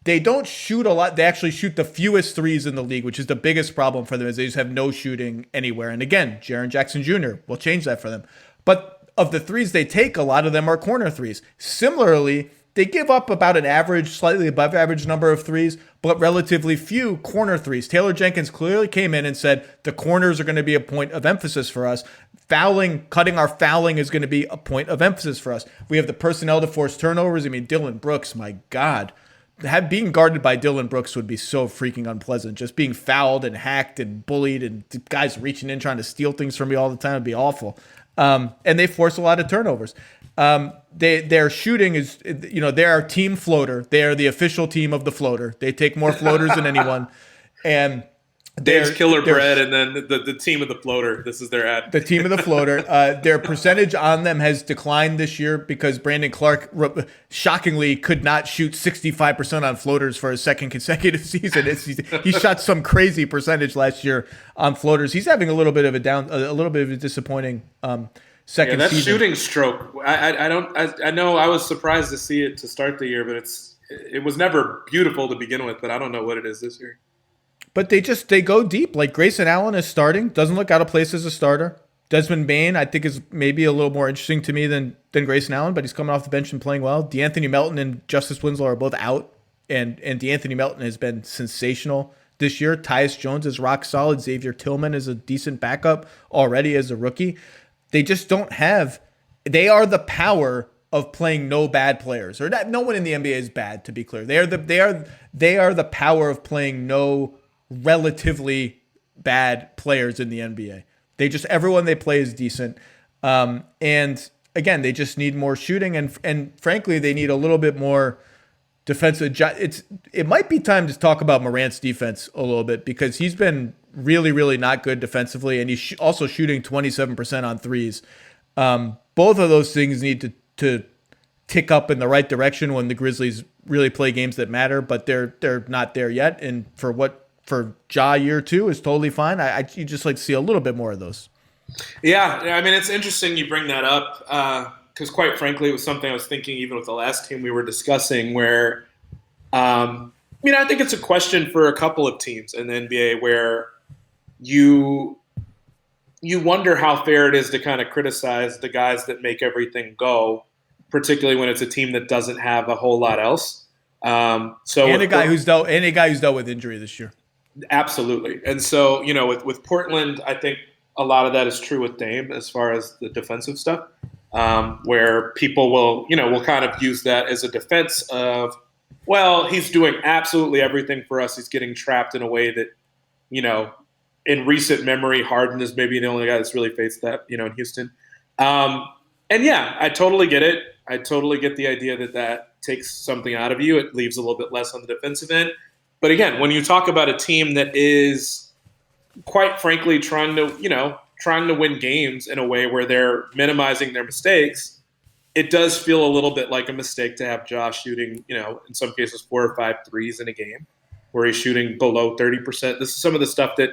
They don't shoot a lot. They actually shoot the fewest threes in the league, which is the biggest problem for them, is they just have no shooting anywhere. And again, Jaren Jackson Jr. will change that for them. But of the threes they take, a lot of them are corner threes. Similarly, they give up about an average, slightly above average number of threes, but relatively few corner threes. Taylor Jenkins clearly came in and said the corners are going to be a point of emphasis for us. Cutting our fouling is going to be a point of emphasis for us. We have the personnel to force turnovers. I mean, Dylan Brooks, my God. Being guarded by Dylan Brooks would be so freaking unpleasant. Just being fouled and hacked and bullied and guys reaching in trying to steal things from me all the time would be awful. And they force a lot of turnovers. Their shooting is, they're our team floater. They are the official team of the floater. They take more floaters than anyone. And Dave's Killer Bread, and then the team of the floater. This is their ad. The team of the floater. Their percentage on them has declined this year because Brandon Clark shockingly could not shoot 65% on floaters for his second consecutive season. He shot some crazy percentage last year on floaters. He's having a little bit of a disappointing second that season. Shooting stroke. I know I was surprised to see it to start the year, but it was never beautiful to begin with. But I don't know what it is this year. But they go deep. Like Grayson Allen is starting, doesn't look out of place as a starter. Desmond Bane, I think, is maybe a little more interesting to me than Grayson Allen, but he's coming off the bench and playing well. DeAnthony Melton and Justice Winslow are both out, and DeAnthony Melton has been sensational this year. Tyus Jones is rock solid. Xavier Tillman is a decent backup already as a rookie. They just don't have – they are the power of playing no bad players. Or no one in the NBA is bad, to be clear. They are the power of playing no – relatively bad players in the NBA. Everyone they play is decent. And again, they just need more shooting and frankly, they need a little bit more defensive. It might be time to talk about Morant's defense a little bit because he's been really, really not good defensively, and he's also shooting 27% on threes. Both of those things need to tick up in the right direction when the Grizzlies really play games that matter, but they're not there yet. And for Ja year 2 is totally fine. You just like to see a little bit more of those. Yeah, I mean, it's interesting you bring that up because quite frankly, it was something I was thinking even with the last team we were discussing where, I think it's a question for a couple of teams in the NBA where you wonder how fair it is to kind of criticize the guys that make everything go, particularly when it's a team that doesn't have a whole lot else. A guy who's dealt with injury this year. Absolutely. And so, with Portland, I think a lot of that is true with Dame as far as the defensive stuff, where people will kind of use that as a defense of, well, he's doing absolutely everything for us. He's getting trapped in a way that, in recent memory, Harden is maybe the only guy that's really faced that, in Houston. And yeah, I totally get it. I totally get the idea that takes something out of you. It leaves a little bit less on the defensive end. But again, when you talk about a team that is, quite frankly, trying to win games in a way where they're minimizing their mistakes, it does feel a little bit like a mistake to have Josh shooting, in some cases 4 or 5 threes in a game, where he's shooting below 30%. This is some of the stuff that,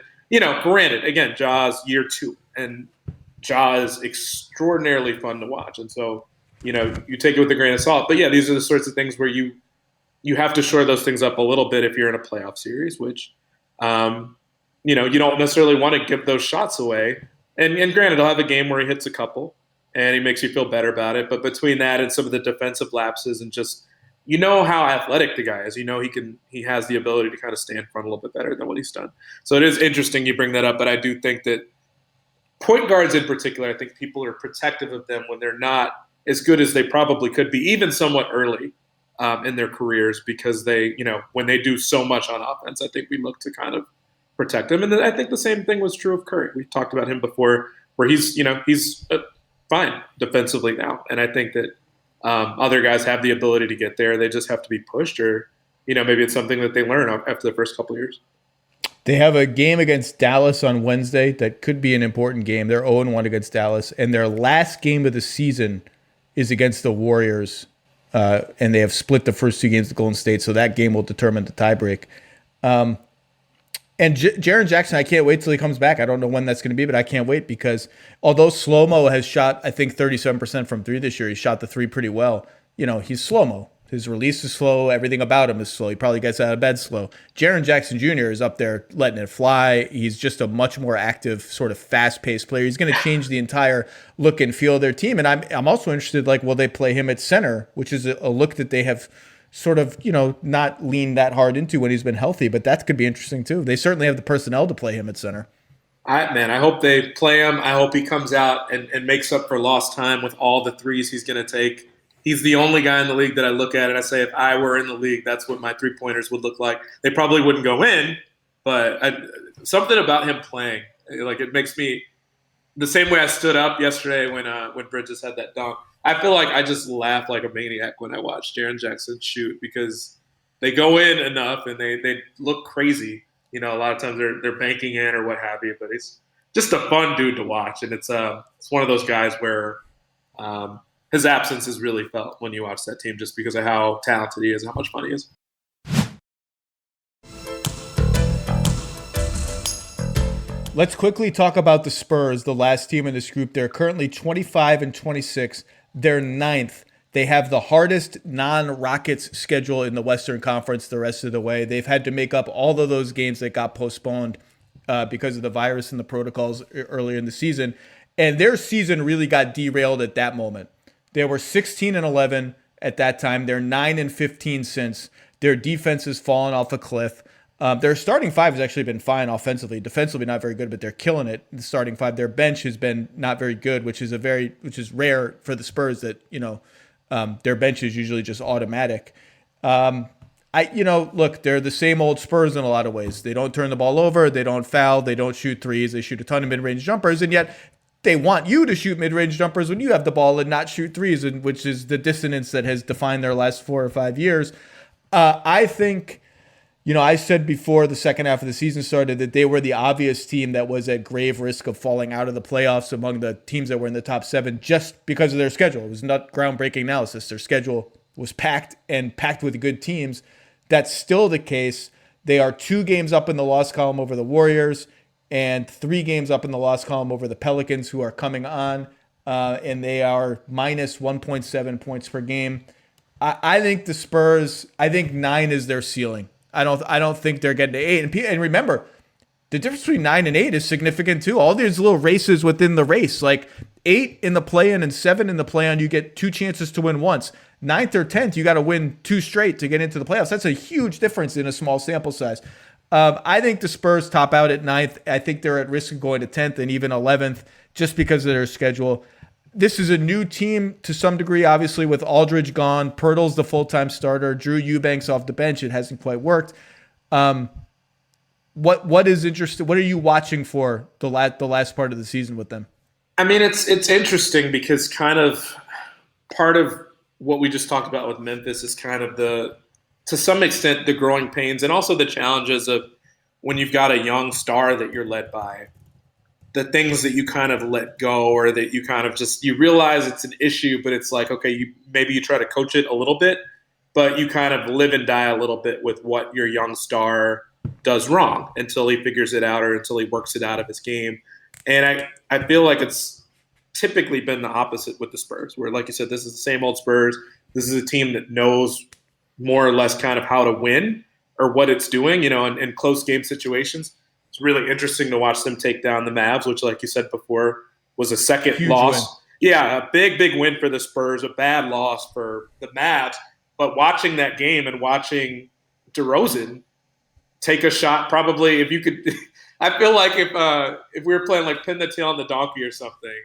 granted, again, Ja's year 2, and Ja is extraordinarily fun to watch, and so you take it with a grain of salt. But yeah, these are the sorts of things where you have to shore those things up a little bit if you're in a playoff series, which, you don't necessarily want to give those shots away. And granted, he'll have a game where he hits a couple and he makes you feel better about it. But between that and some of the defensive lapses and just, how athletic the guy is, he has the ability to kind of stay in front a little bit better than what he's done. So it is interesting you bring that up, but I do think that point guards in particular, I think people are protective of them when they're not as good as they probably could be, even somewhat early in their careers, because they, when they do so much on offense, I think we look to kind of protect them. And I think the same thing was true of Curry. We talked about him before, where he's fine defensively now. And I think that other guys have the ability to get there. They just have to be pushed, or, maybe it's something that they learn after the first couple of years. They have a game against Dallas on Wednesday that could be an important game. They're 0-1 against Dallas, and their last game of the season is against the Warriors. And they have split the first 2 games with Golden State, so that game will determine the tiebreak. And Jaren Jackson, I can't wait till he comes back. I don't know when that's going to be, but I can't wait because although Slow-Mo has shot, I think, 37% from three this year, he shot the three pretty well. He's Slow-Mo. His release is slow. Everything about him is slow. He probably gets out of bed slow. Jaren Jackson Jr. is up there letting it fly. He's just a much more active, sort of fast-paced player. He's going to change the entire look and feel of their team. And I'm also interested, will they play him at center, which is a look that they have sort of, not leaned that hard into when he's been healthy, but that could be interesting too. They certainly have the personnel to play him at center. I hope they play him. I hope he comes out and makes up for lost time with all the threes he's going to take. He's the only guy in the league that I look at and I say, if I were in the league, that's what my three-pointers would look like. They probably wouldn't go in, but something about him playing, it makes me the same way I stood up yesterday when Bridges had that dunk. I feel like I just laugh like a maniac when I watch Jaren Jackson shoot because they go in enough and they look crazy. A lot of times they're banking in or what have you, but he's just a fun dude to watch, and it's one of those guys where his absence is really felt when you watch that team just because of how talented he is and how much fun he is. Let's quickly talk about the Spurs, the last team in this group. They're currently 25-26. They're ninth. They have the hardest non-Rockets schedule in the Western Conference the rest of the way. They've had to make up all of those games that got postponed because of the virus and the protocols earlier in the season. And their season really got derailed at that moment. They were 16-11 at that time. They're 9-15 since. Their defense has fallen off a cliff. Their starting five has actually been fine offensively. Defensively, not very good, but they're killing it. The starting five. Their bench has been not very good, which is rare for the Spurs. That their bench is usually just automatic. Look, they're the same old Spurs in a lot of ways. They don't turn the ball over. They don't foul. They don't shoot threes. They shoot a ton of mid-range jumpers, and yet they want you to shoot mid-range jumpers when you have the ball and not shoot threes, and which is the dissonance that has defined their last 4 or 5 years. I think. I said before the second half of the season started that they were the obvious team that was at grave risk of falling out of the playoffs among the teams that were in the top 7 just because of their schedule. It was not groundbreaking analysis. Their schedule was packed with good teams. That's still the case. They are 2 games up in the loss column over the Warriors and 3 games up in the loss column over the Pelicans, who are coming on, and they are minus 1.7 points per game. I think the Spurs, 9 is their ceiling. I don't think they're getting to 8. And remember, the difference between 9 and 8 is significant too. All these little races within the race, like 8 in the play-in and 7 in the play-on, you get 2 chances to win once. 9th or 10th, you got to win 2 straight to get into the playoffs. That's a huge difference in a small sample size. I think the Spurs top out at 9th. I think they're at risk of going to 10th and even 11th just because of their schedule. This is a new team to some degree, obviously, with Aldridge gone. Pirtle's the full-time starter. Drew Eubanks off the bench. It hasn't quite worked. What is interesting? What are you watching for the last part of the season with them? I mean, it's interesting because kind of part of what we just talked about with Memphis is kind of to some extent, the growing pains and also the challenges of when you've got a young star that you're led by. The things that you kind of let go or that you kind of just, you realize it's an issue, but it's like, okay, maybe you try to coach it a little bit, but you kind of live and die a little bit with what your young star does wrong until he figures it out or until he works it out of his game. And I feel like it's typically been the opposite with the Spurs, where, like you said, this is the same old Spurs. This is a team that knows more or less kind of how to win or what it's doing, in close game situations. It's really interesting to watch them take down the Mavs, which, like you said before, was a second Huge loss. Win. Yeah, a big win for the Spurs, a bad loss for the Mavs. But watching that game and watching DeRozan take a shot, probably if you could – I feel like if we were playing like pin the tail on the donkey or something,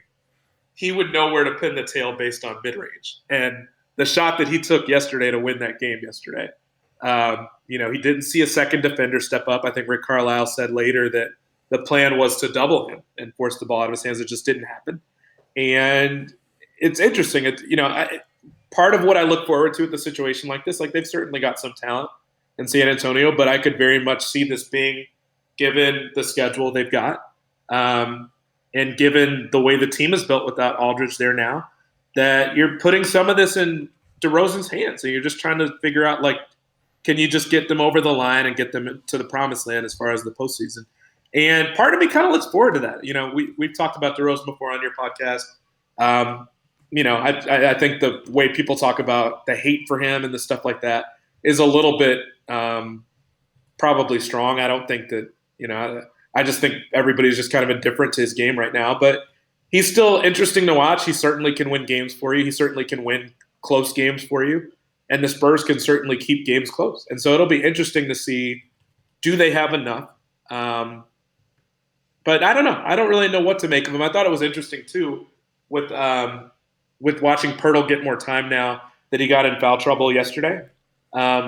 he would know where to pin the tail based on mid-range. And the shot that he took yesterday to win that game yesterday – he didn't see a second defender step up. I think Rick Carlisle said later that the plan was to double him and force the ball out of his hands. It just didn't happen. And it's interesting. Part of what I look forward to with a situation like this, like they've certainly got some talent in San Antonio, but I could very much see this being, given the schedule they've got, and given the way the team is built without Aldridge there now, that you're putting some of this in DeRozan's hands. And you're just trying to figure out, like, Can you just get them over the line and get them to the promised land as far as the postseason? And part of me kind of looks forward to that. We've talked about DeRozan before on your podcast. I think the way people talk about the hate for him and the stuff like that is a little bit probably strong. I don't think that, I just think everybody's just kind of indifferent to his game right now. But he's still interesting to watch. He certainly can win games for you. He certainly can win close games for you. And the Spurs can certainly keep games close. And so it'll be interesting to see, do they have enough? But I don't know. I don't really know what to make of him. I thought it was interesting, too, with watching Pirtle get more time now that he got in foul trouble yesterday,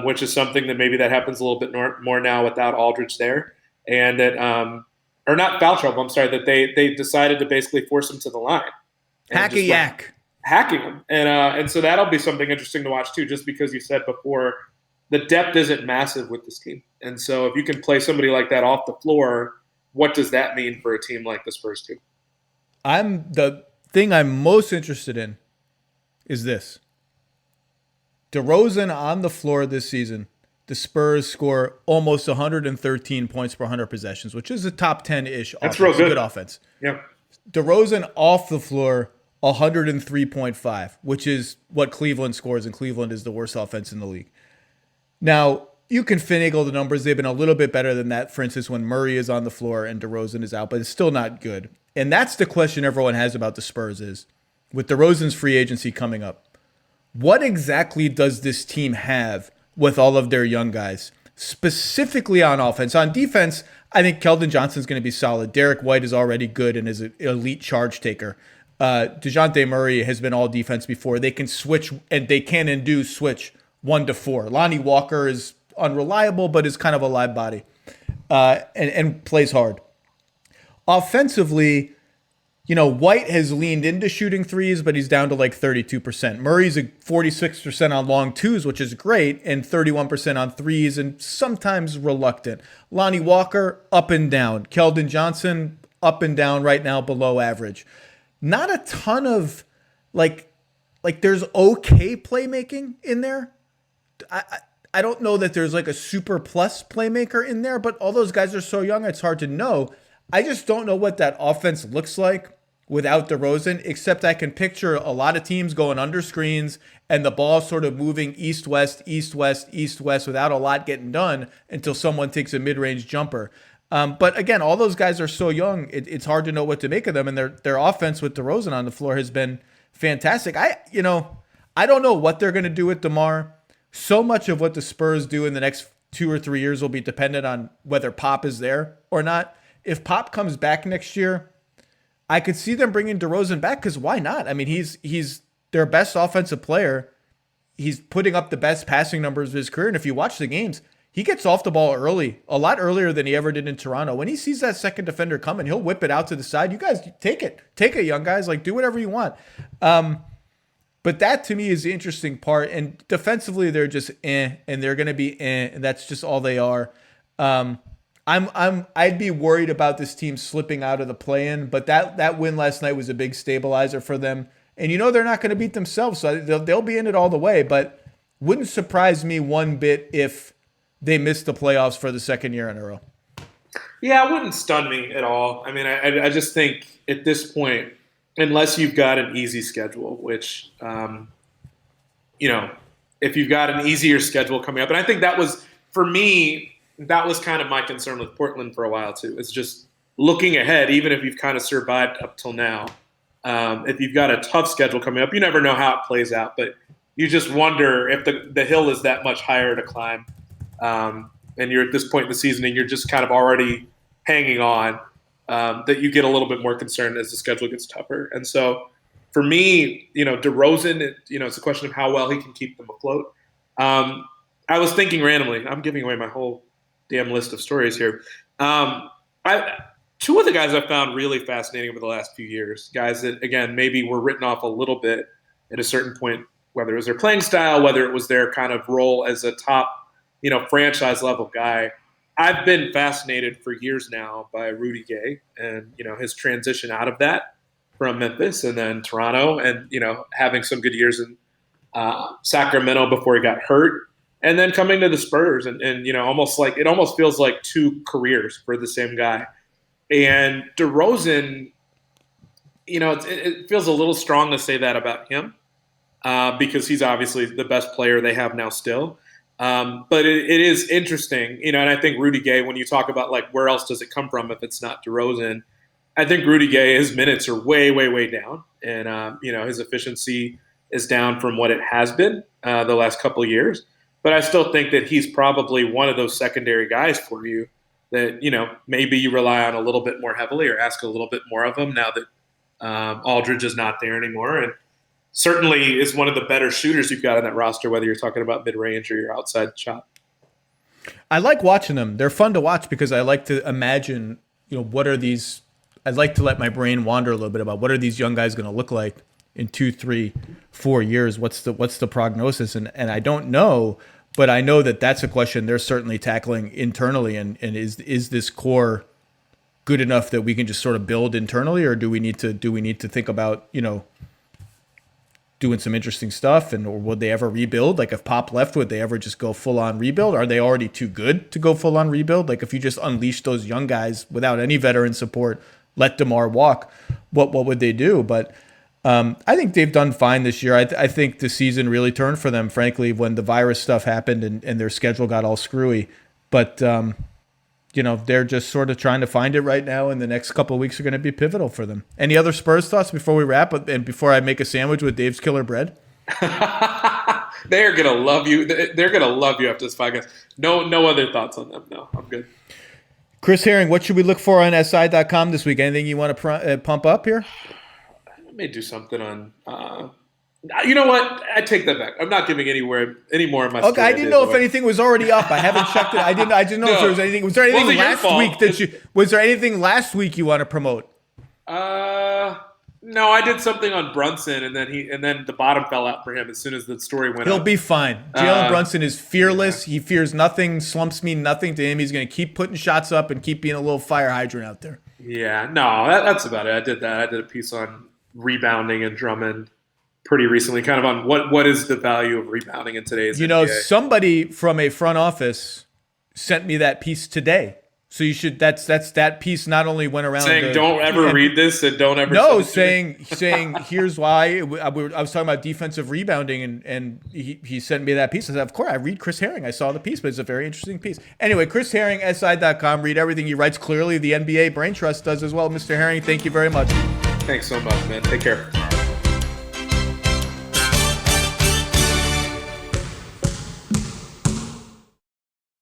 which is something that maybe that happens a little bit more now without Aldridge there. And that or not foul trouble, I'm sorry, that they decided to basically force him to the line. Hack-a-yak. Hacking him. And so that'll be something interesting to watch, too, just because you said before, the depth isn't massive with this team. And so if you can play somebody like that off the floor, what does that mean for a team like the Spurs, too? The thing I'm most interested in is this. DeRozan on the floor this season, the Spurs score almost 113 points per 100 possessions, which is a top 10-ish offense. That's real good. Good offense. Yeah. DeRozan off the floor, 103.5, which is what Cleveland scores, and Cleveland is the worst offense in the league. Now, you can finagle the numbers. They've been a little bit better than that, for instance, when Murray is on the floor and DeRozan is out, but it's still not good. And that's the question everyone has about the Spurs is, with DeRozan's free agency coming up, what exactly does this team have with all of their young guys, specifically on offense? On defense, I think Keldon Johnson's going to be solid. Derek White is already good and is an elite charge taker. DeJounte Murray has been all defense before. They can switch, and they can and do switch 1 to 4. Lonnie Walker is unreliable, but is kind of a live body and plays hard. Offensively, White has leaned into shooting threes, but he's down to like 32%. Murray's at 46% on long twos, which is great, and 31% on threes, and sometimes reluctant. Lonnie Walker, up and down. Keldon Johnson, up and down right now, below average. Not a ton of, like there's okay playmaking in there. I don't know that there's like a super plus playmaker in there, but all those guys are so young, it's hard to know. I just don't know what that offense looks like without DeRozan, except I can picture a lot of teams going under screens and the ball sort of moving east-west, east-west, east-west without a lot getting done until someone takes a mid-range jumper. But again, all those guys are so young, it's hard to know what to make of them, and their offense with DeRozan on the floor has been fantastic. I don't know what they're going to do with DeMar. So much of what the Spurs do in the next 2 or 3 years will be dependent on whether Pop is there or not. If Pop comes back next year, I could see them bringing DeRozan back, because why not? I mean, he's their best offensive player. He's putting up the best passing numbers of his career, and if you watch the games, he gets off the ball early, a lot earlier than he ever did in Toronto. When he sees that second defender coming, he'll whip it out to the side. You guys take it, young guys. Like, do whatever you want. But that to me is the interesting part. And defensively, they're just and they're going to be and that's just all they are. I'd be worried about this team slipping out of the play-in, but that win last night was a big stabilizer for them. And they're not going to beat themselves, so they'll be in it all the way. But wouldn't surprise me one bit if they missed the playoffs for the second year in a row. Yeah, it wouldn't stun me at all. I mean, I just think at this point, unless you've got an easy schedule, which, if you've got an easier schedule coming up, and I think that was, for me, that was kind of my concern with Portland for a while too. It's just looking ahead, even if you've kind of survived up till now, if you've got a tough schedule coming up, you never know how it plays out, but you just wonder if the hill is that much higher to climb. And you're at this point in the season and you're just kind of already hanging on, that you get a little bit more concerned as the schedule gets tougher. And so for me, DeRozan, it's a question of how well he can keep them afloat. I was thinking randomly, I'm giving away my whole damn list of stories here. Two of the guys I found really fascinating over the last few years, guys that, again, maybe were written off a little bit at a certain point, whether it was their playing style, whether it was their kind of role as a top, franchise level guy. I've been fascinated for years now by Rudy Gay and, his transition out of that from Memphis and then Toronto and, having some good years in Sacramento before he got hurt. And then coming to the Spurs and almost feels like 2 careers for the same guy. And DeRozan, it feels a little strong to say that about him because he's obviously the best player they have now still. But it is interesting, and I think Rudy Gay, when you talk about like where else does it come from if it's not DeRozan, I think Rudy Gay, his minutes are way, way, way down. And, his efficiency is down from what it has been the last couple of years. But I still think that he's probably one of those secondary guys for you that, maybe you rely on a little bit more heavily or ask a little bit more of him now that Aldridge is not there anymore. And certainly is one of the better shooters you've got on that roster, whether you're talking about mid-range or you're outside the shot. I like watching them. They're fun to watch because I like to imagine, what are these – I'd like to let my brain wander a little bit about what are these young guys going to look like in 2, 3, 4 years? What's the prognosis? And I don't know, but I know that that's a question they're certainly tackling internally. And is this core good enough that we can just sort of build internally, or do we need to think about, doing some interesting stuff, or would they ever rebuild? Like if Pop left, would they ever just go full on rebuild? Are they already too good to go full on rebuild? Like if you just unleash those young guys without any veteran support, let DeMar walk, what would they do? But I think they've done fine this year. I think the season really turned for them, frankly, when the virus stuff happened and their schedule got all screwy. But they're just sort of trying to find it right now, and the next couple of weeks are going to be pivotal for them. Any other Spurs thoughts before we wrap and before I make a sandwich with Dave's Killer Bread? They're going to love you. They're going to love you after this podcast. No other thoughts on them. No, I'm good. Chris Herring, what should we look for on SI.com this week? Anything you want to pump up here? I may do something on you know what? I take that back. I'm not giving any more of my. Okay, I didn't know if anything was already up. I haven't checked it. I didn't know if there was anything. Was there anything last week Was there anything last week you want to promote? No, I did something on Brunson, and then the bottom fell out for him as soon as the story went. He'll up. be fine. Jalen Brunson is fearless. Yeah. He fears nothing. Slumps mean nothing to him. He's going to keep putting shots up and keep being a little fire hydrant out there. Yeah, no, that's about it. I did that. I did a piece on rebounding and Drummond pretty recently, kind of on what is the value of rebounding in today's NBA. Somebody from a front office sent me that piece today. So you should. That's that piece. Not only went around saying don't ever read this and don't ever. No, saying here's why. I was talking about defensive rebounding, and he sent me that piece. I said, of course, I read Chris Herring. I saw the piece, but it's a very interesting piece. Anyway, Chris Herring, SI.com. Read everything he writes. Clearly, the NBA Brain Trust does as well. Mr. Herring, thank you very much. Thanks so much, man. Take care.